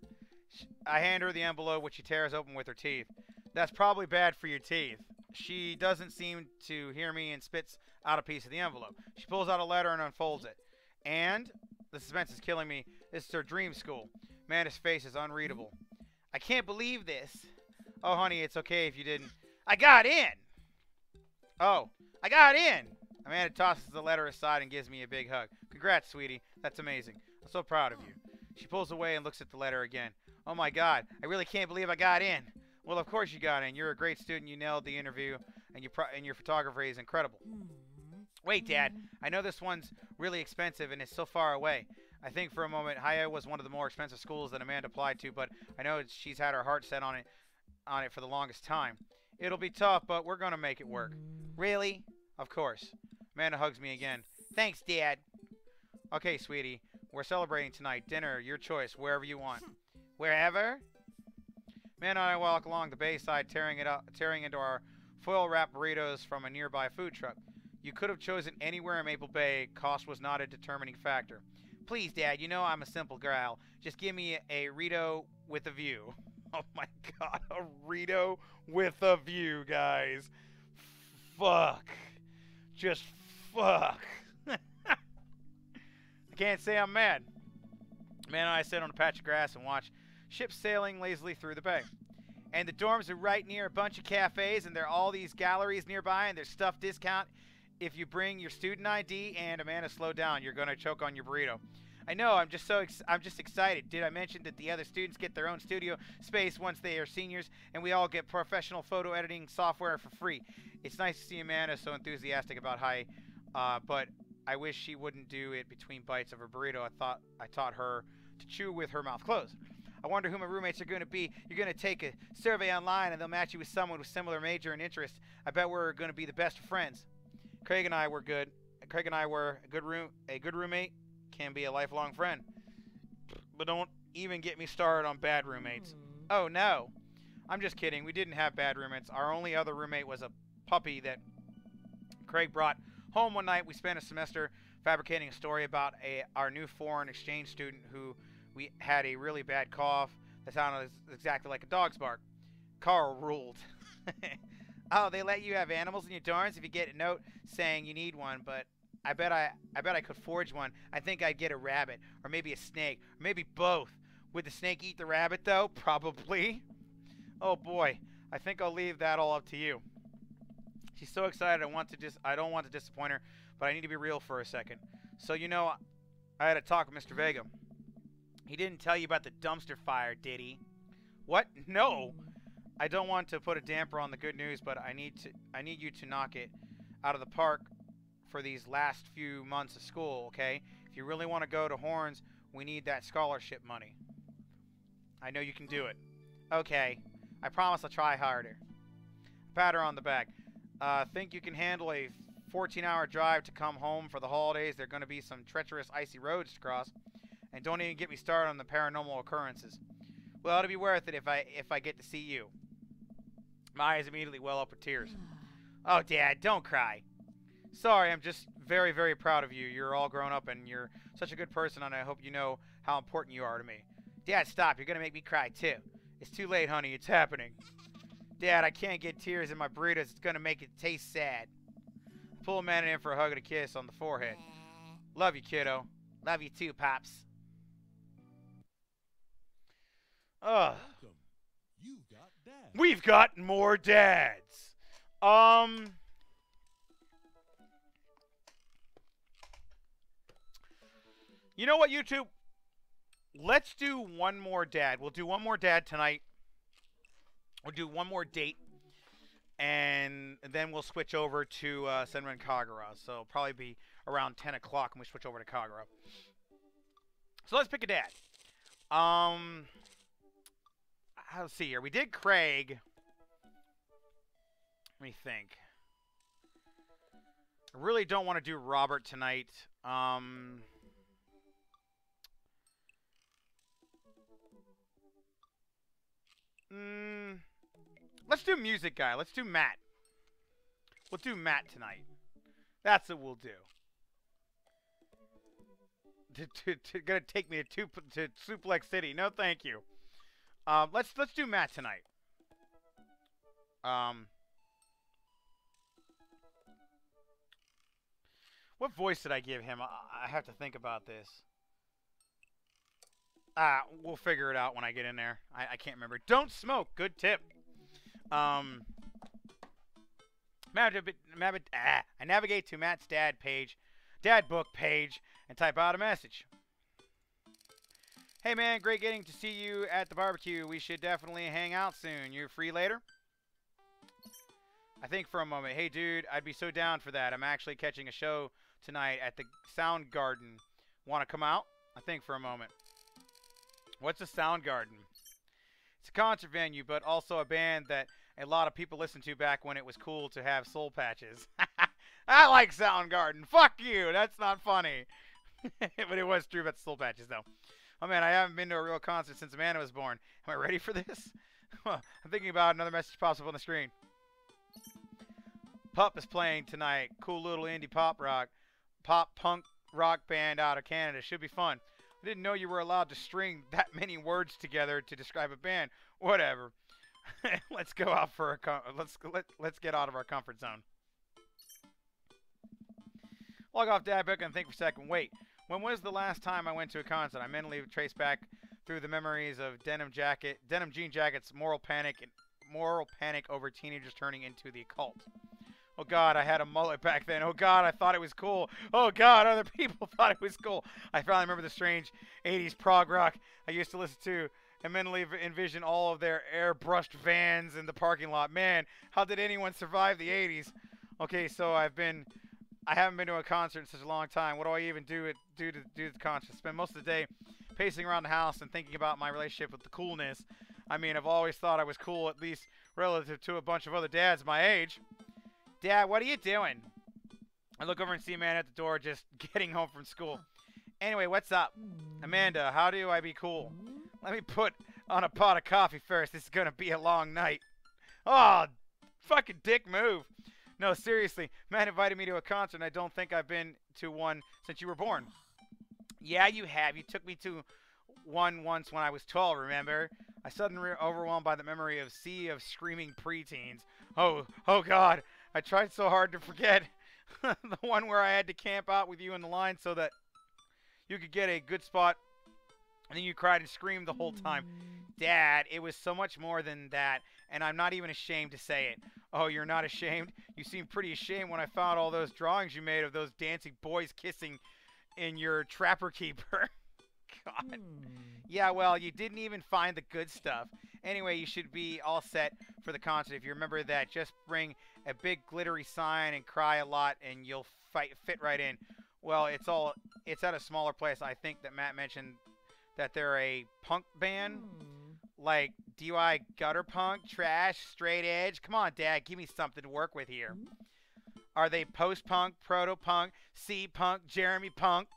I hand her the envelope, which she tears open with her teeth. That's probably bad for your teeth. She doesn't seem to hear me and spits out a piece of the envelope. She pulls out a letter and unfolds it. And the suspense is killing me. This is her dream school. Amanda's face is unreadable. I can't believe this. Oh, honey, it's okay if you didn't. I got in! Oh, I got in! Amanda tosses the letter aside and gives me a big hug. Congrats, sweetie. That's amazing. I'm so proud of you. She pulls away and looks at the letter again. Oh my God, I really can't believe I got in. Well, of course you got in. You're a great student. You nailed the interview, and your photography is incredible. Wait, Dad. I know this one's really expensive, and it's so far away. I think for a moment, Haya was one of the more expensive schools that Amanda applied to, but I know she's had her heart set on it for the longest time. It'll be tough, but we're gonna make it work. Really? Of course. Amanda hugs me again. Thanks, Dad. Okay, sweetie. We're celebrating tonight. Dinner, your choice, wherever you want. Wherever? Amanda and I walk along the bayside, tearing into our foil-wrapped burritos from a nearby food truck. You could have chosen anywhere in Maple Bay. Cost was not a determining factor. Please, Dad, you know I'm a simple gal. Just give me a Rito with a view. Oh my God, a Rito with a view, guys. Fuck. Just fuck. I can't say I'm mad. Man and I sit on a patch of grass and watch ships sailing lazily through the bay. And the dorms are right near a bunch of cafes, and there are all these galleries nearby, and there's stuff discount if you bring your student ID. And Amanda, slow down. You're going to choke on your burrito. I know, I'm just excited. Did I mention that the other students get their own studio space once they are seniors, and we all get professional photo editing software for free? It's nice to see Amanda so enthusiastic about Hawaii, but I wish she wouldn't do it between bites of her burrito. I taught her to chew with her mouth closed. I wonder who my roommates are going to be. You're going to take a survey online, and they'll match you with someone with similar major and interest. I bet we're going to be the best of friends. Craig and I were a good roommate. Can be a lifelong friend. But don't even get me started on bad roommates. Oh, no. I'm just kidding. We didn't have bad roommates. Our only other roommate was a puppy that Craig brought home one night. We spent a semester fabricating a story about our new foreign exchange student who we had a really bad cough that sounded exactly like a dog's bark. Carl ruled. Oh, they let you have animals in your dorms if you get a note saying you need one, but I bet I could forge one. I think I'd get a rabbit, or maybe a snake, or maybe both. Would the snake eat the rabbit, though? Probably. Oh, boy. I think I'll leave that all up to you. She's so excited. I don't want to disappoint her, but I need to be real for a second. So, you know, I had a talk with Mr. Vega. He didn't tell you about the dumpster fire, did he? What? No. I don't want to put a damper on the good news, but I need you to knock it out of the park for these last few months of school, okay? If you really want to go to Horns, we need that scholarship money. I know you can do it. Okay. I promise I'll try harder. Pat her on the back. Think you can handle a 14-hour drive to come home for the holidays? There are going to be some treacherous, icy roads to cross. And don't even get me started on the paranormal occurrences. Well, it'll be worth it if I get to see you. My eyes immediately well up with tears. Oh, Dad, don't cry. Sorry, I'm just very, very proud of you. You're all grown up, and you're such a good person, and I hope you know how important you are to me. Dad, stop. You're going to make me cry, too. It's too late, honey. It's happening. Dad, I can't get tears in my burritos. It's going to make it taste sad. Pull Amanda in for a hug and a kiss on the forehead. Love you, kiddo. Love you, too, Pops. Ugh. You've got dads. We've got more dads. You know what, YouTube? Let's do one more dad. We'll do one more dad tonight. We'll do one more date. And then we'll switch over to Senran Kagura. So it'll probably be around 10 o'clock when we switch over to Kagura. So let's pick a dad. Let's see here. We did Craig. Let me think. I really don't want to do Robert tonight. Let's do music guy. Let's do Matt. We'll do Matt tonight. That's what we'll do. Gonna take me to Suplex City. No, thank you. Let's do Matt tonight. What voice did I give him? I have to think about this. We'll figure it out when I get in there. I can't remember. Don't smoke. Good tip. I navigate to Matt's dad book page, and type out a message. Hey man, great getting to see you at the barbecue. We should definitely hang out soon. You free later? I think for a moment. Hey dude, I'd be so down for that. I'm actually catching a show tonight at the Soundgarden. Want to come out? I think for a moment. What's a Soundgarden? It's a concert venue, but also a band that a lot of people listened to back when it was cool to have soul patches. I like Soundgarden. Fuck you. That's not funny. But it was true about the soul patches, though. Oh, man, I haven't been to a real concert since Amanda was born. Am I ready for this? I'm thinking about another message pops up on the screen. Pup is playing tonight. Cool little indie pop punk rock band out of Canada. Should be fun. I didn't know you were allowed to string that many words together to describe a band. Whatever. Let's go out for a let's get out of our comfort zone. Log off dad book and think for a second. Wait, when was the last time I went to a concert? I mentally trace back through the memories of denim jean jackets, moral panic over teenagers turning into the occult. Oh God, I had a mullet back then. Oh God, I thought it was cool. Oh God, other people thought it was cool. I finally remember the strange 80s prog rock I used to listen to and mentally envision all of their airbrushed vans in the parking lot. Man, how did anyone survive the 80s? Okay, so I haven't been to a concert in such a long time. What do I even do to the concert? Spend most of the day pacing around the house and thinking about my relationship with the coolness. I mean, I've always thought I was cool, at least relative to a bunch of other dads my age. Dad, what are you doing? I look over and see a man at the door just getting home from school. Anyway, what's up? Amanda, how do I be cool? Let me put on a pot of coffee first. This is going to be a long night. Oh, fucking dick move. No, seriously. Matt invited me to a concert, and I don't think I've been to one since you were born. Yeah, you have. You took me to one once when I was 12, remember? I suddenly overwhelmed by the memory of sea of screaming preteens. Oh God. I tried so hard to forget. The one where I had to camp out with you in the line so that you could get a good spot, and then you cried and screamed the whole time. Dad, it was so much more than that, and I'm not even ashamed to say it. Oh, you're not ashamed? You seemed pretty ashamed when I found all those drawings you made of those dancing boys kissing in your Trapper Keeper. God. Yeah, well, you didn't even find the good stuff. Anyway, you should be all set for the concert. If you remember that, just bring a big glittery sign and cry a lot, and you'll fit right in. Well, it's at a smaller place. I think that Matt mentioned that they're a punk band, like DIY gutter punk, trash, straight edge. Come on, Dad, give me something to work with here. Are they post-punk, proto-punk, C-punk, Jeremy punk?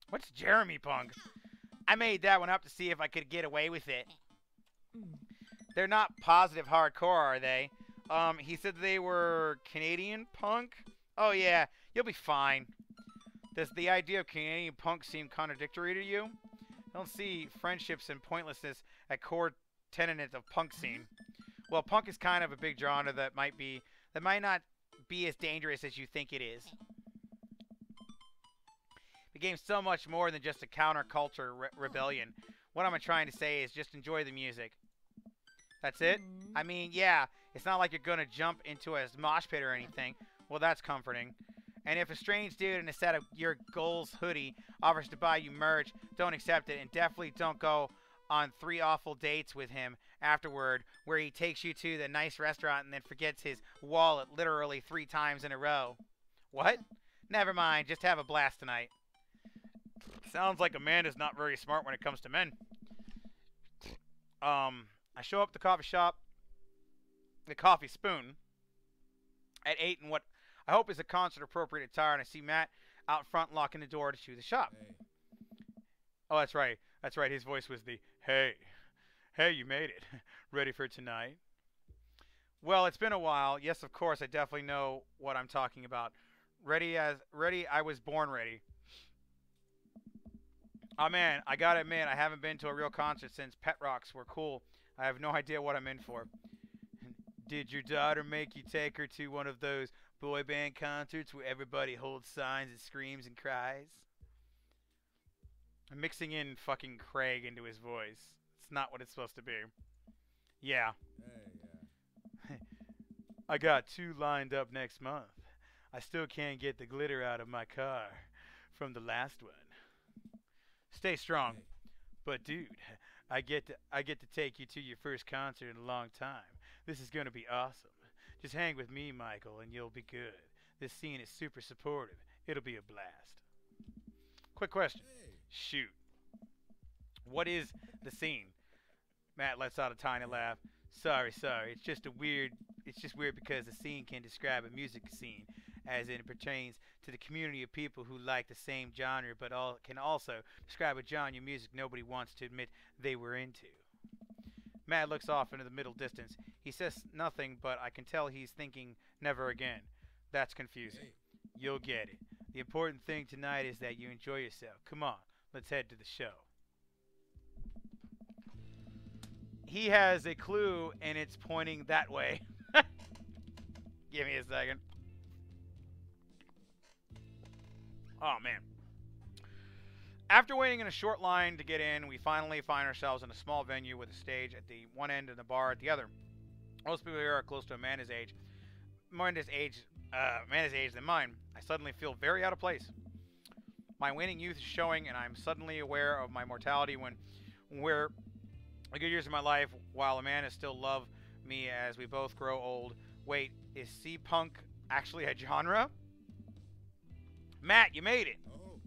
What's Jeremy punk? I made that one up to see if I could get away with it. They're not positive hardcore, are they? He said they were Canadian punk. Oh yeah, you'll be fine. Does the idea of Canadian punk seem contradictory to you? I don't see friendships and pointlessness at core tenet of punk scene. Well, punk is kind of a big genre that might not be as dangerous as you think it is. The game's so much more than just a counterculture rebellion. What I'm trying to say is just enjoy the music. That's it? I mean, yeah, it's not like you're going to jump into a mosh pit or anything. Well, that's comforting. And if a strange dude in a set of your goals hoodie offers to buy you merch, don't accept it. And definitely don't go on 3 awful dates with him afterward where he takes you to the nice restaurant and then forgets his wallet literally 3 times in a row. What? Never mind. Just have a blast tonight. Sounds like Amanda's not very smart when it comes to men. I show up at the coffee shop, the Coffee Spoon, at 8 in what I hope it's a concert-appropriate attire, and I see Matt out front locking the door to the shop. Hey. Oh, that's right. That's right. His voice was the, hey. Hey, you made it. Ready for tonight? Well, it's been a while. Yes, of course, I definitely know what I'm talking about. Ready, I was born ready. Oh man, I gotta admit, I haven't been to a real concert since Pet Rocks were cool. I have no idea what I'm in for. Did your daughter make you take her to one of those boy band concerts where everybody holds signs and screams and cries? I'm mixing in fucking Craig into his voice. It's not what it's supposed to be. Yeah. Hey, I got 2 lined up next month. I still can't get the glitter out of my car from the last one. Stay strong. Hey. But dude, I get to take you to your first concert in a long time. This is going to be awesome. Just hang with me, Michael, and you'll be good. This scene is super supportive. It'll be a blast. Quick question. Hey. Shoot. What is the scene? Matt lets out a tiny laugh. Sorry. It's just weird because the scene can describe a music scene as it pertains to the community of people who like the same genre but can also describe a genre of music nobody wants to admit they were into. Matt looks off into the middle distance. He says nothing, but I can tell he's thinking never again. That's confusing. Hey. You'll get it. The important thing tonight is that you enjoy yourself. Come on, let's head to the show. He has a clue, and it's pointing that way. Give me a second. Oh, man. After waiting in a short line to get in, we finally find ourselves in a small venue with a stage at the one end and a bar at the other. Most people here are close to Amanda's age. Amanda's age than mine. I suddenly feel very out of place. My waning youth is showing, and I'm suddenly aware of my mortality where the good years of my life, while Amanda still love me as we both grow old. Wait, is C-punk actually a genre? Matt, you made it! Oh.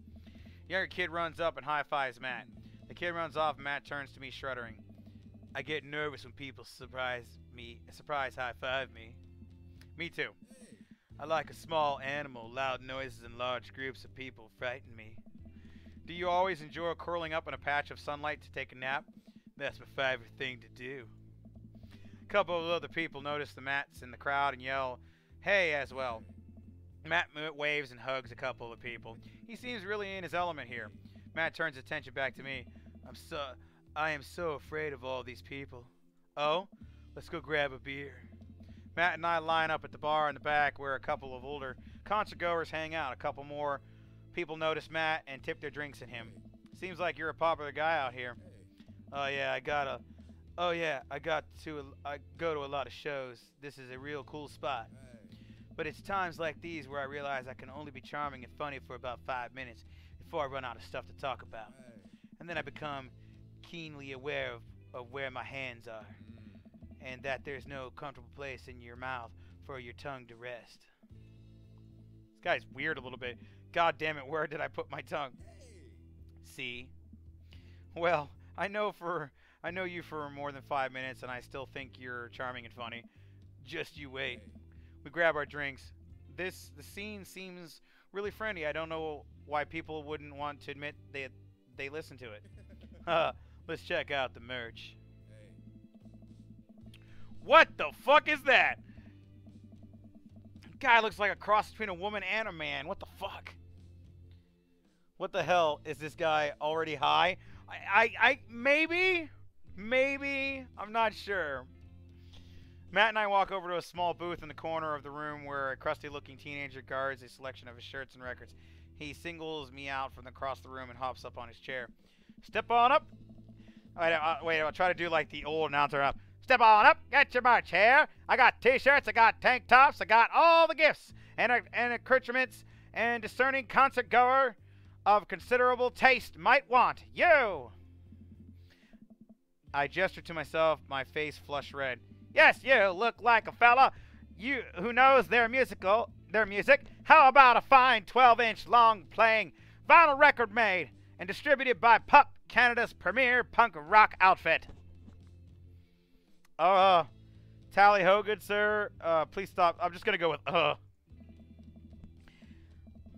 Younger kid runs up and high-fives Matt. The kid runs off and Matt turns to me shuddering. I get nervous when people surprise high-five me. Me too. Hey. I like a small animal, loud noises and large groups of people frighten me. Do you always enjoy curling up in a patch of sunlight to take a nap? That's my favorite thing to do. A couple of other people notice the Matts in the crowd and yell, hey, as well. Matt waves and hugs a couple of people. He seems really in his element here. Matt turns attention back to me. I am so afraid of all these people. Oh? Let's go grab a beer. Matt and I line up at the bar in the back where a couple of older concert goers hang out. A couple more people notice Matt and tip their drinks at him. Seems like you're a popular guy out here. Hey. I go to a lot of shows. This is a real cool spot. Hey. But it's times like these where I realize I can only be charming and funny for about 5 minutes before I run out of stuff to talk about. Hey. And then I become keenly aware of where my hands are, and that there's no comfortable place in your mouth for your tongue to rest. This guy's weird a little bit. God damn it, where did I put my tongue? Hey. See? Well, I know you for more than 5 minutes, and I still think you're charming and funny. Just you wait. Hey. We grab our drinks. The scene seems really friendly. I don't know why people wouldn't want to admit they listen to it. Let's check out the merch. Hey. What the fuck is that? Guy looks like a cross between a woman and a man. What the fuck? What the hell is this guy already high? Maybe, I'm not sure. Matt and I walk over to a small booth in the corner of the room where a crusty-looking teenager guards a selection of his shirts and records. He singles me out from across the room and hops up on his chair. Step on up. Wait, I'll try to do like the old announcer up. Step on up, get your march here. I got t-shirts, I got tank tops, I got all the gifts and accoutrements and discerning concert goer of considerable taste might want. You! I gesture to myself, my face flushed red. Yes, you look like a fella who knows their music. How about a fine 12-inch long playing vinyl record made and distributed by Puck, Canada's premier punk rock outfit? Tally ho, good sir. Please stop. I'm just gonna go with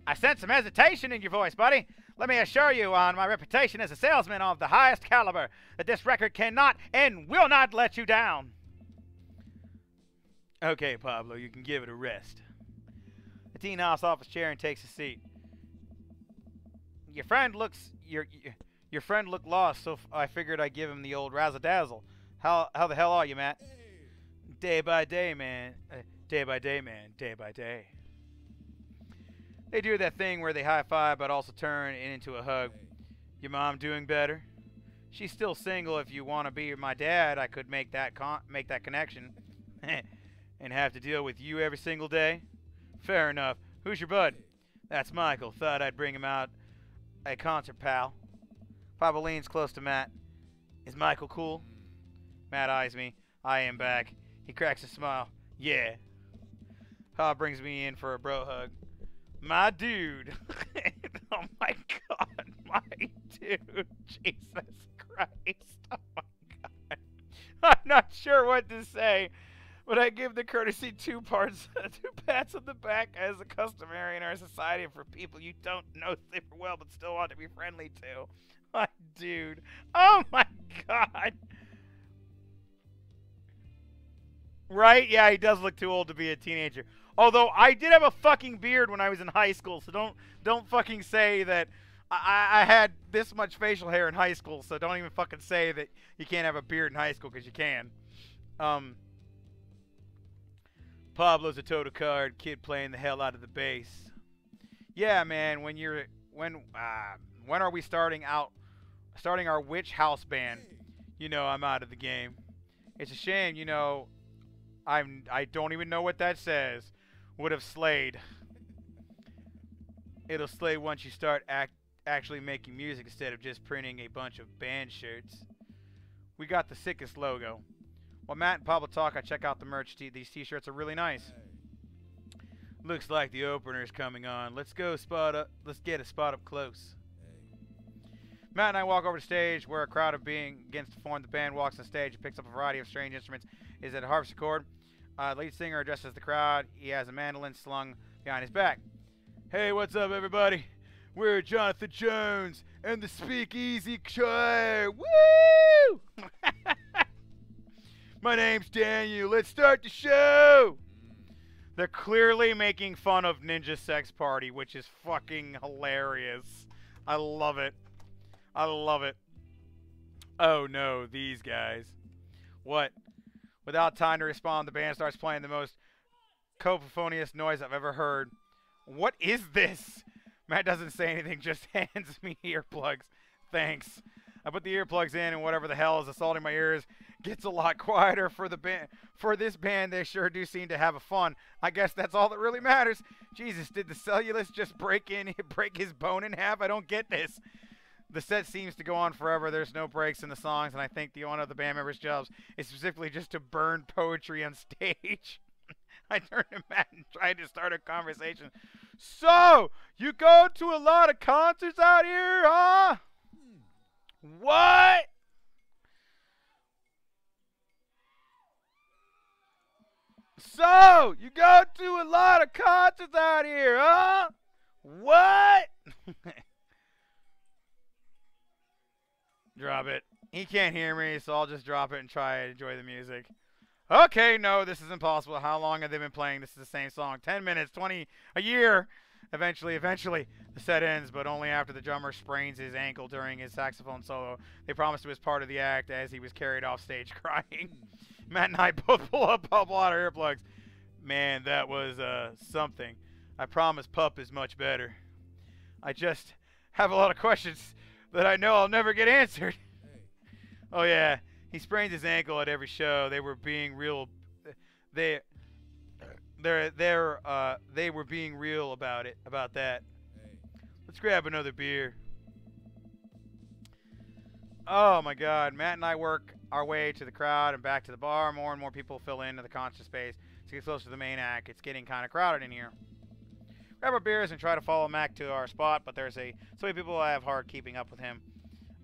I sense some hesitation in your voice, buddy. Let me assure you on my reputation as a salesman of the highest caliber that this record cannot and will not let you down. Okay, Pablo, you can give it a rest. The teen hops off his chair and takes a seat. Your friend looked lost, so I figured I'd give him the old razzle-dazzle. How the hell are you, Matt? Day by day, man. Day by day, man. Day by day. They do that thing where they high-five but also turn it into a hug. Your mom doing better? She's still single. If you want to be my dad, I could make that connection. And have to deal with you every single day? Fair enough. Who's your bud? That's Michael. Thought I'd bring him out a concert, pal. Papa leans close to Matt. Is Michael cool? Matt eyes me. I am back. He cracks a smile. Yeah. Papa brings me in for a bro hug. My dude. Oh my god. My dude. Jesus Christ. Oh my god. I'm not sure what to say, but I give the courtesy two pats on the back as is customary in our society for people you don't know super well but still want to be friendly to. My dude. Oh my god. Right? Yeah, he does look too old to be a teenager. Although I did have a fucking beard when I was in high school, so don't fucking say that I had this much facial hair in high school, so don't even fucking say that you can't have a beard in high school, because you can. Pablo's a total card, kid playing the hell out of the bass. Yeah, man, when are we starting our witch house band? You know I'm out of the game. It's a shame, you know, I don't even know what that says. Would have slayed. It'll slay once you start actually making music instead of just printing a bunch of band shirts. We got the sickest logo. While Matt and Pablo talk, I check out the merch. These t-shirts are really nice. Looks like the opener's coming on. Let's get a spot up close. Matt and I walk over to stage where a crowd of being begins to form. The band walks on stage and picks up a variety of strange instruments. Is it a harpsichord? Lead singer addresses the crowd. He has a mandolin slung behind his back. Hey, what's up, everybody? We're Jonathan Jones and the Speakeasy Choir. Woo! My name's Daniel. Let's start the show. They're clearly making fun of Ninja Sex Party, which is fucking hilarious. I love it. I love it. Oh no, these guys. What? Without time to respond, the band starts playing the most cacophonious noise I've ever heard. What is this? Matt doesn't say anything, just hands me earplugs. Thanks. I put the earplugs in, and whatever the hell is assaulting my ears gets a lot quieter for the band. For this band, they sure do seem to have a fun. I guess that's all that really matters. Jesus, did the cellulose just break his bone in half? I don't get this. The set seems to go on forever. There's no breaks in the songs, and I think one of the band members' jobs is specifically just to burn poetry on stage. I turned to Matt and tried to start a conversation. So, you go to a lot of concerts out here, huh? What? So, you go to a lot of concerts out here, huh? What? Drop it. He can't hear me, so I'll just drop it and try to enjoy the music. Okay, no, this is impossible. How long have they been playing? This is the same song. 10 minutes, 20, a year. Eventually, the set ends, but only after the drummer sprains his ankle during his saxophone solo. They promised it was part of the act as he was carried off stage crying. Matt and I both pull up a lot of earplugs. Man, that was something. I promise Pup is much better. I just have a lot of questions that I know I'll never get answered. Oh yeah, he sprains his ankle at every show. They were being real. They were being real about that. Let's grab another beer. Oh my God, Matt and I work our way to the crowd and back to the bar. More and more people fill into the concert space to get close to the main act. It's getting kind of crowded in here. Grab our beers and try to follow Mac to our spot, but there's so many people I have hard keeping up with him.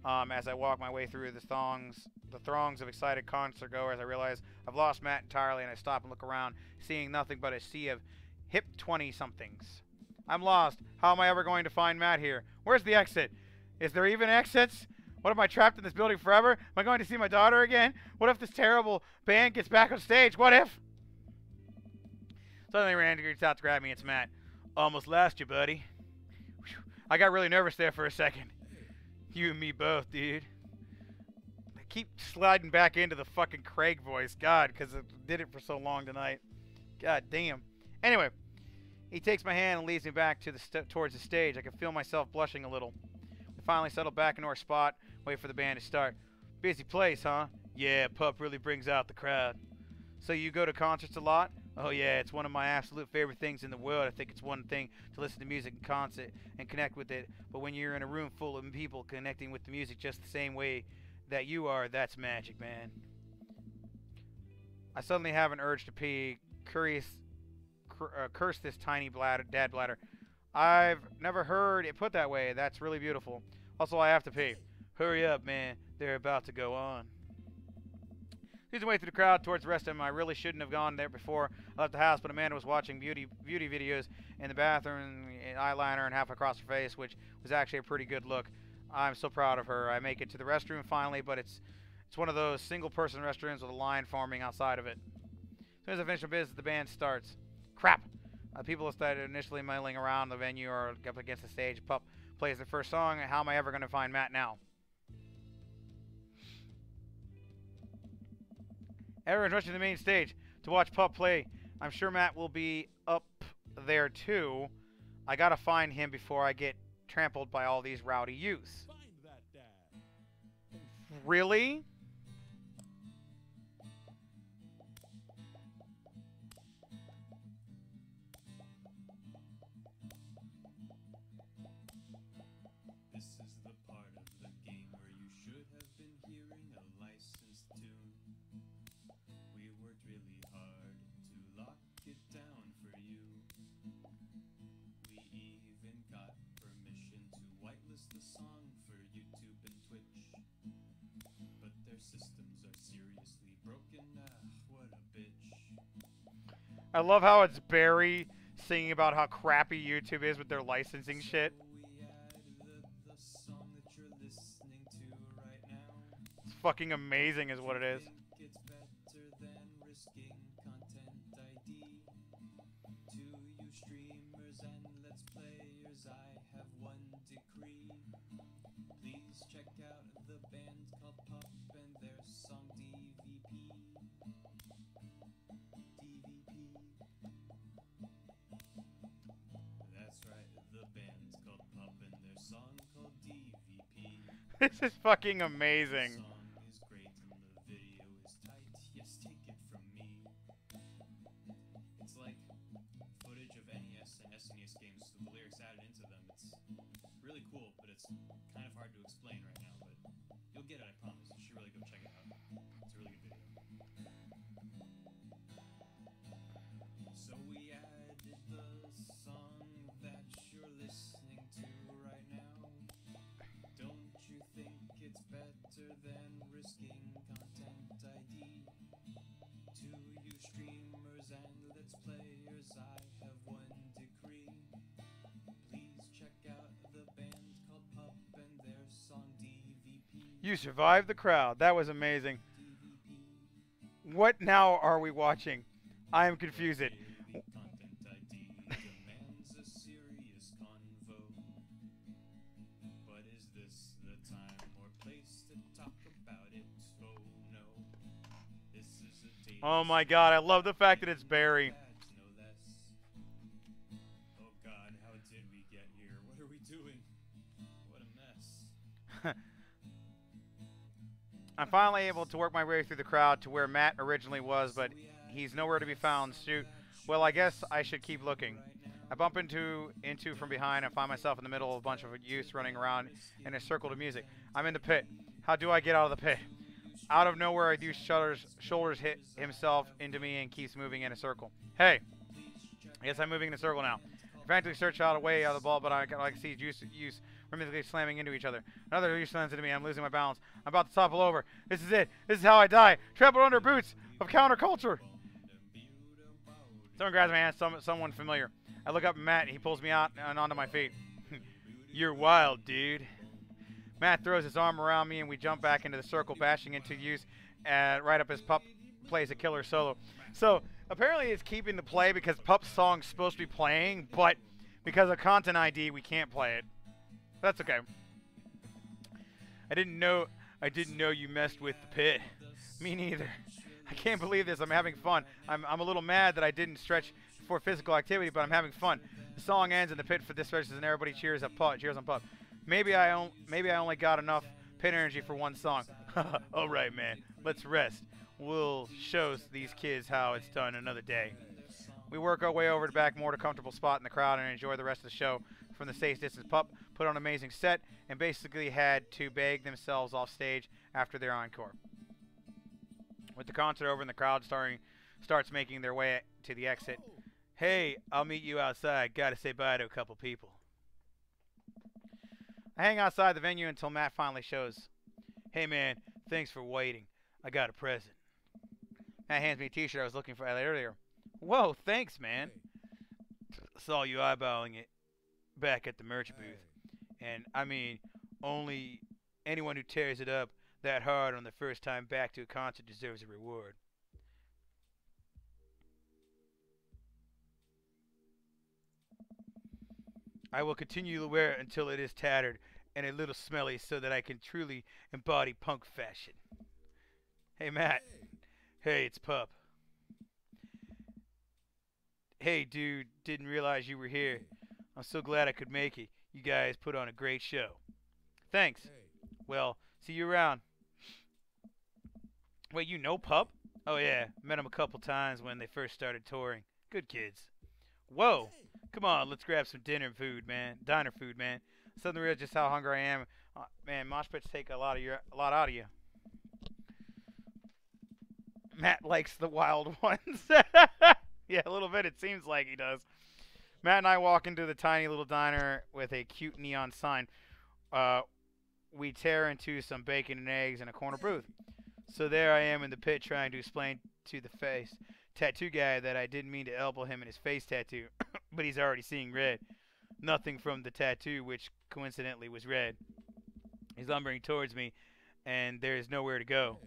As I walk my way through the throngs of excited concert goers, I realize I've lost Matt entirely, and I stop and look around, seeing nothing but a sea of hip 20-somethings. I'm lost. How am I ever going to find Matt here? Where's the exit? Is there even exits? What, am I trapped in this building forever? Am I going to see my daughter again? What if this terrible band gets back on stage? What if? Suddenly Randy reaches out to grab me. It's Matt. Almost lost you, buddy. Whew. I got really nervous there for a second. You and me both, dude. I keep sliding back into the fucking Craig voice. God, because I did it for so long tonight. God damn. Anyway, he takes my hand and leads me back to towards the stage. I can feel myself blushing a little. We finally settle back into our spot, wait for the band to start. Busy place, huh? Yeah, Pup really brings out the crowd. So you go to concerts a lot? Oh yeah, it's one of my absolute favorite things in the world. I think it's one thing to listen to music in concert and connect with it. But when you're in a room full of people connecting with the music just the same way that you are, that's magic, man. I suddenly have an urge to pee. Curse this tiny dad bladder. I've never heard it put that way. That's really beautiful. Also, I have to pee. Hurry up, man. They're about to go on. He's away through the crowd towards the rest of them. I really shouldn't have gone there before I left the house, but Amanda was watching beauty videos in the bathroom, eyeliner and half across her face, which was actually a pretty good look. I'm so proud of her. I make it to the restroom finally, but it's one of those single-person restrooms with a line forming outside of it. As soon as I finish my business, the band starts. Crap! People started initially milling around the venue or up against the stage. Pup plays the first song. How am I ever going to find Matt now? Everyone's rushing to the main stage to watch Pup play. I'm sure Matt will be up there too. I gotta find him before I get trampled by all these rowdy youths. Find that dad. Really? This is the part of the game where you should have been hearing a licensed tune. We worked really hard to lock it down for you. We even got permission to whitelist the song for YouTube and Twitch. But their systems are seriously broken. What a bitch. I love how it's Barry singing about how crappy YouTube is with their licensing shit. So we added the song that you're listening to right now. It's fucking amazing is what it is. Think it's better than risking content ID. To you streamers and let's players, I have one decree. Please check out the band called Pup and their song DVP. That's right, the band's called Pup and their song called DVP. This is fucking amazing. The song is great and the video is tight. Yes, take it from me. It's like footage of NES and SNES games with the lyrics added into them. It's really cool, but it's kind of hard to explain right now. But you'll get it, I promise. You should really go check it out. It's a really good video. So we added the song that you're listening to right now. Don't you think it's better than risking content ID? To you streamers and let's players, I have one decree. Please check out the band called Pup and their song DVP. You survived the crowd. That was amazing. DVP. What now are we watching? I am confused. Daily content ID demands a serious convo. But is this the time or place to talk about it? Oh no. This is a daily Oh my god, I love the fact that it's Barry. dads, no less. Oh god, how did we get here? What are we doing? What a mess. I'm finally able to work my way through the crowd to where Matt originally was, but he's nowhere to be found. Shoot. Well, I guess I should keep looking. I bump into from behind and find myself in the middle of a bunch of youths running around in a circle to music. I'm in the pit. How do I get out of the pit? Out of nowhere, a youth's shoulders hit himself into me and keeps moving in a circle. Hey, I guess I'm moving in a circle now. I frantically search out a way out of the ball, but I can see youths rhythmically slamming into each other. Another youth slams into me. I'm losing my balance. I'm about to topple over. This is it. This is how I die. Trampled under boots of counterculture. Someone grabs my hand, someone familiar. I look up at Matt, and he pulls me out and onto my feet. You're wild, dude. Matt throws his arm around me, and we jump back into the circle, bashing into use right up as Pup plays a killer solo. So, apparently it's keeping the play because Pup's song's supposed to be playing, but because of content ID, we can't play it. That's okay. I didn't know you messed with the pit. Me neither. I can't believe this. I'm having fun. I'm a little mad that I didn't stretch for physical activity, but I'm having fun. The song ends and the pit for this stretches and everybody cheers on Pup. Maybe I only got enough pit energy for one song. All right, man. Let's rest. We'll show these kids how it's done another day. We work our way over to back more to a comfortable spot in the crowd and enjoy the rest of the show from the safe distance. Pup put on an amazing set and basically had to beg themselves off stage after their encore. With the concert over and the crowd starts making their way to the exit. Hey, I'll meet you outside. Gotta say bye to a couple people. I hang outside the venue until Matt finally shows. Hey man, thanks for waiting. I got a present. Matt hands me a t-shirt I was looking for earlier. Whoa, thanks man. Saw you eyeballing it back at the merch booth. And I mean, only anyone who tears it up that hard on the first time back to a concert deserves a reward. I will continue to wear it until it is tattered and a little smelly so that I can truly embody punk fashion. Hey Matt. Hey, it's Pup. Hey dude, didn't realize you were here. I'm so glad I could make it. You guys put on a great show. Thanks. Well, see you around. Wait, you know Pup? Oh yeah, met him a couple times when they first started touring. Good kids. Whoa, come on, let's grab some diner food, man. Suddenly realized just how hungry I am. Man, mosh pits take a lot out of you. Matt likes the wild ones. Yeah, a little bit. It seems like he does. Matt and I walk into the tiny little diner with a cute neon sign. We tear into some bacon and eggs in a corner booth. So there I am in the pit trying to explain to the face tattoo guy that I didn't mean to elbow him in his face tattoo, but he's already seeing red. Nothing from the tattoo, which coincidentally was red. He's lumbering towards me, and there's nowhere to go.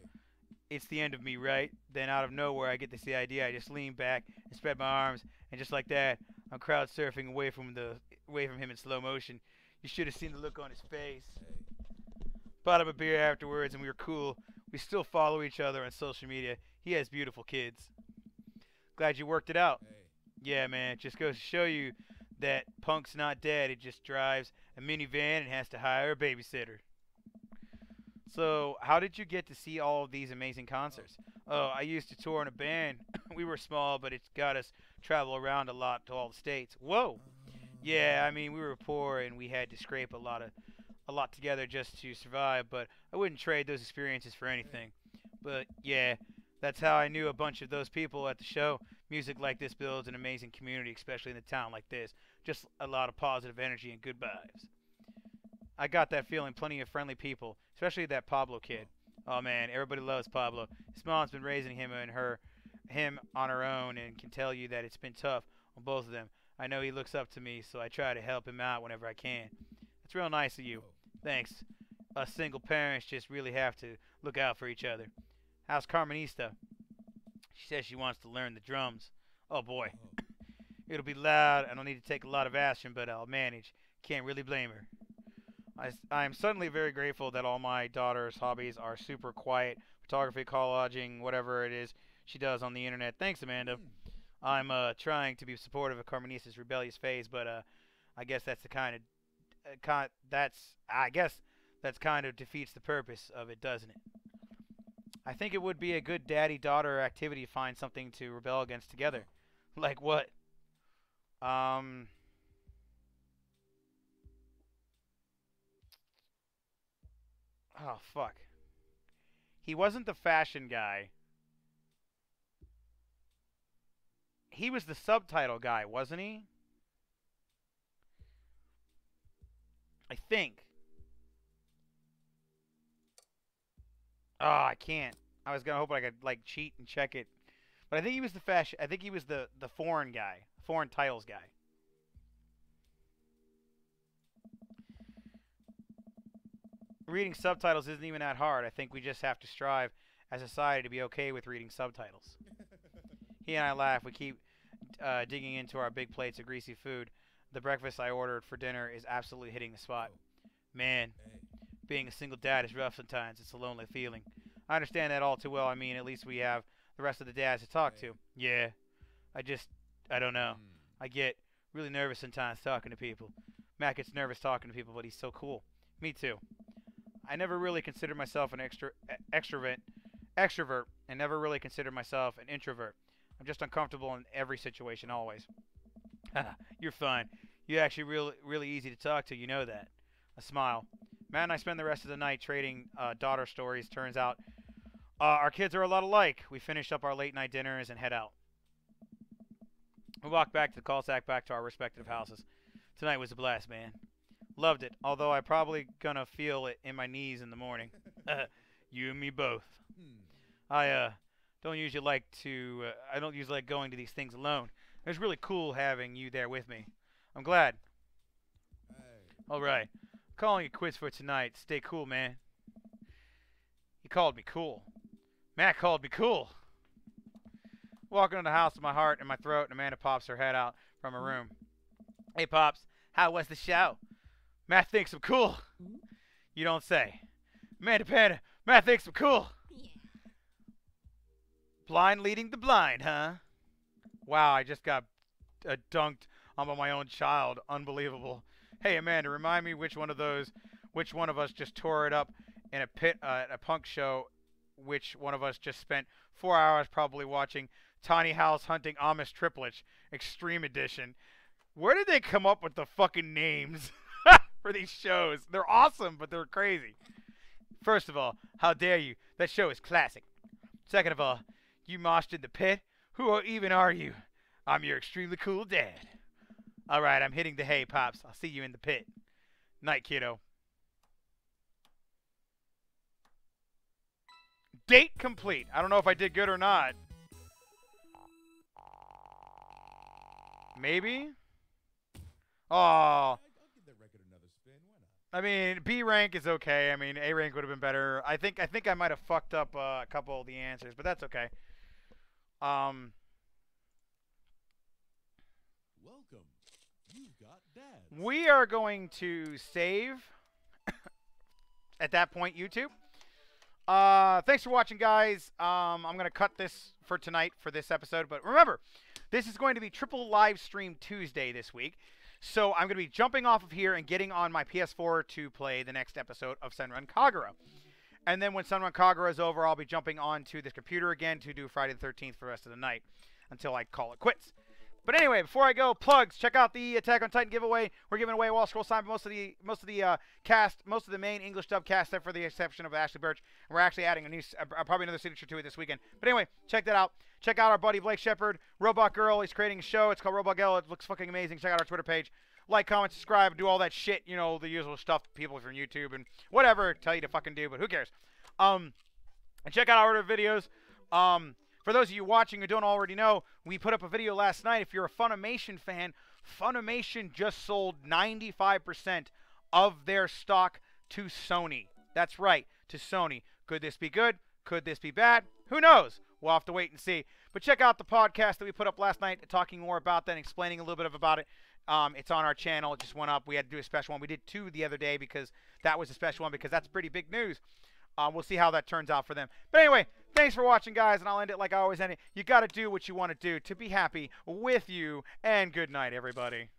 It's the end of me, right? Then out of nowhere, I get this idea. I just lean back and spread my arms, and just like that, I'm crowd surfing away from him in slow motion. You should have seen the look on his face. Bought him a beer afterwards, and we were cool. We still follow each other on social media. He has beautiful kids. Glad you worked it out. Yeah, man. It just goes to show you that punk's not dead. It just drives a minivan and has to hire a babysitter. So, how did you get to see all of these amazing concerts? Oh, I used to tour in a band. We were small, but it's got us travel around a lot to all the states. Whoa. Yeah, I mean, we were poor and we had to scrape a lot together just to survive, but I wouldn't trade those experiences for anything. But yeah, that's how I knew a bunch of those people at the show. Music like this builds an amazing community, especially in a town like this. Just a lot of positive energy and good vibes. I got that feeling, plenty of friendly people, especially that Pablo kid. Oh man, everybody loves Pablo. His mom's been raising him on her own and can tell you that it's been tough on both of them. I know he looks up to me, so I try to help him out whenever I can. It's real nice of you. Thanks. Us single parents just really have to look out for each other. How's Carmenista? She says she wants to learn the drums. Oh boy. It'll be loud. I don't need to take a lot of action, but I'll manage. Can't really blame her. I'm suddenly very grateful that all my daughter's hobbies are super quiet. Photography, collaging, whatever it is she does on the internet. Thanks, Amanda. I'm trying to be supportive of Carmenista's rebellious phase, but I guess that's the kind of that's kind of defeats the purpose of it, doesn't it? I think it would be a good daddy-daughter activity to find something to rebel against together. Like what? Oh, fuck. He wasn't the fashion guy. He was the subtitle guy, wasn't he? I think. Oh, I can't. I was gonna hope I could, like, cheat and check it. But I think he was the fashion. I think he was the foreign guy, foreign titles guy. Reading subtitles isn't even that hard. I think we just have to strive as a society to be okay with reading subtitles. He and I laugh. We keep digging into our big plates of greasy food. The breakfast I ordered for dinner is absolutely hitting the spot. Man, being a single dad is rough sometimes. It's a lonely feeling. I understand that all too well. I mean, at least we have the rest of the dads to talk to. Yeah, I don't know. I get really nervous sometimes talking to people. Matt gets nervous talking to people, but he's so cool. Me too. I never really considered myself an extrovert, and never really considered myself an introvert. I'm just uncomfortable in every situation, always. You're fine. You're actually really easy to talk to. You know that. A smile. Matt and I spend the rest of the night trading daughter stories. Turns out our kids are a lot alike. We finish up our late night dinners and head out. We walk back to the cul-de-sac, back to our respective houses. Tonight was a blast, man. Loved it, although I probably gonna feel it in my knees in the morning. You and me both. I don't usually like going to these things alone. It was really cool having you there with me. I'm glad. All right, calling it quits for tonight. Stay cool, man. He called me cool. Matt called me cool. Walking in the house with my heart in my throat, and Amanda pops her head out from her room. Hey, Pops, how was the show? Matt thinks I'm cool. You don't say. Amanda Panda, Matt thinks I'm cool. Yeah. Blind leading the blind, huh? Wow, I just got dunked on by my own child. Unbelievable. Hey, Amanda, remind me which one of us just tore it up in a pit at a punk show, which one of us just spent 4 hours probably watching Tiny House Hunting Amish Triplets Extreme Edition. Where did they come up with the fucking names for these shows? They're awesome, but they're crazy. First of all, how dare you? That show is classic. Second of all, you moshed in the pit? Who even are you? I'm your extremely cool dad. Alright, I'm hitting the hay, Pops. I'll see you in the pit. Night, kiddo. Date complete. I don't know if I did good or not. Maybe? Oh. I'll give that record another spin. Why not? I mean, B rank is okay. I mean, A rank would have been better. I think I might have fucked up a couple of the answers, but that's okay. Welcome. You've got dads. We are going to save at that point, YouTube. Thanks for watching, guys. I'm going to cut this for tonight for this episode, but remember, this is going to be triple live stream Tuesday this week. So I'm going to be jumping off of here and getting on my PS4 to play the next episode of Senran Kagura. And then when Senran Kagura is over, I'll be jumping onto this computer again to do Friday the 13th for the rest of the night until I call it quits. But anyway, before I go, plugs. Check out the Attack on Titan giveaway. We're giving away a wall scroll sign, but most of the main English dub cast, except for the exception of Ashley Birch. And we're actually adding a new, probably another signature to it this weekend. But anyway, check that out. Check out our buddy Blake Shepard, Robot Girl. He's creating a show. It's called Robot Girl. It looks fucking amazing. Check out our Twitter page. Like, comment, subscribe, do all that shit. You know, the usual stuff people from YouTube and whatever tell you to fucking do, but who cares? And check out our other videos. For those of you watching who don't already know, we put up a video last night. If you're a Funimation fan, Funimation just sold 95% of their stock to Sony. That's right, to Sony. Could this be good? Could this be bad? Who knows? We'll have to wait and see. But check out the podcast that we put up last night, talking more about that and explaining a little bit about it. It's on our channel. It just went up. We had to do a special one. We did 2 the other day because that was a special one because that's pretty big news. We'll see how that turns out for them. But anyway, thanks for watching, guys, and I'll end it like I always end it. You got to do what you want to do to be happy with you, and good night, everybody.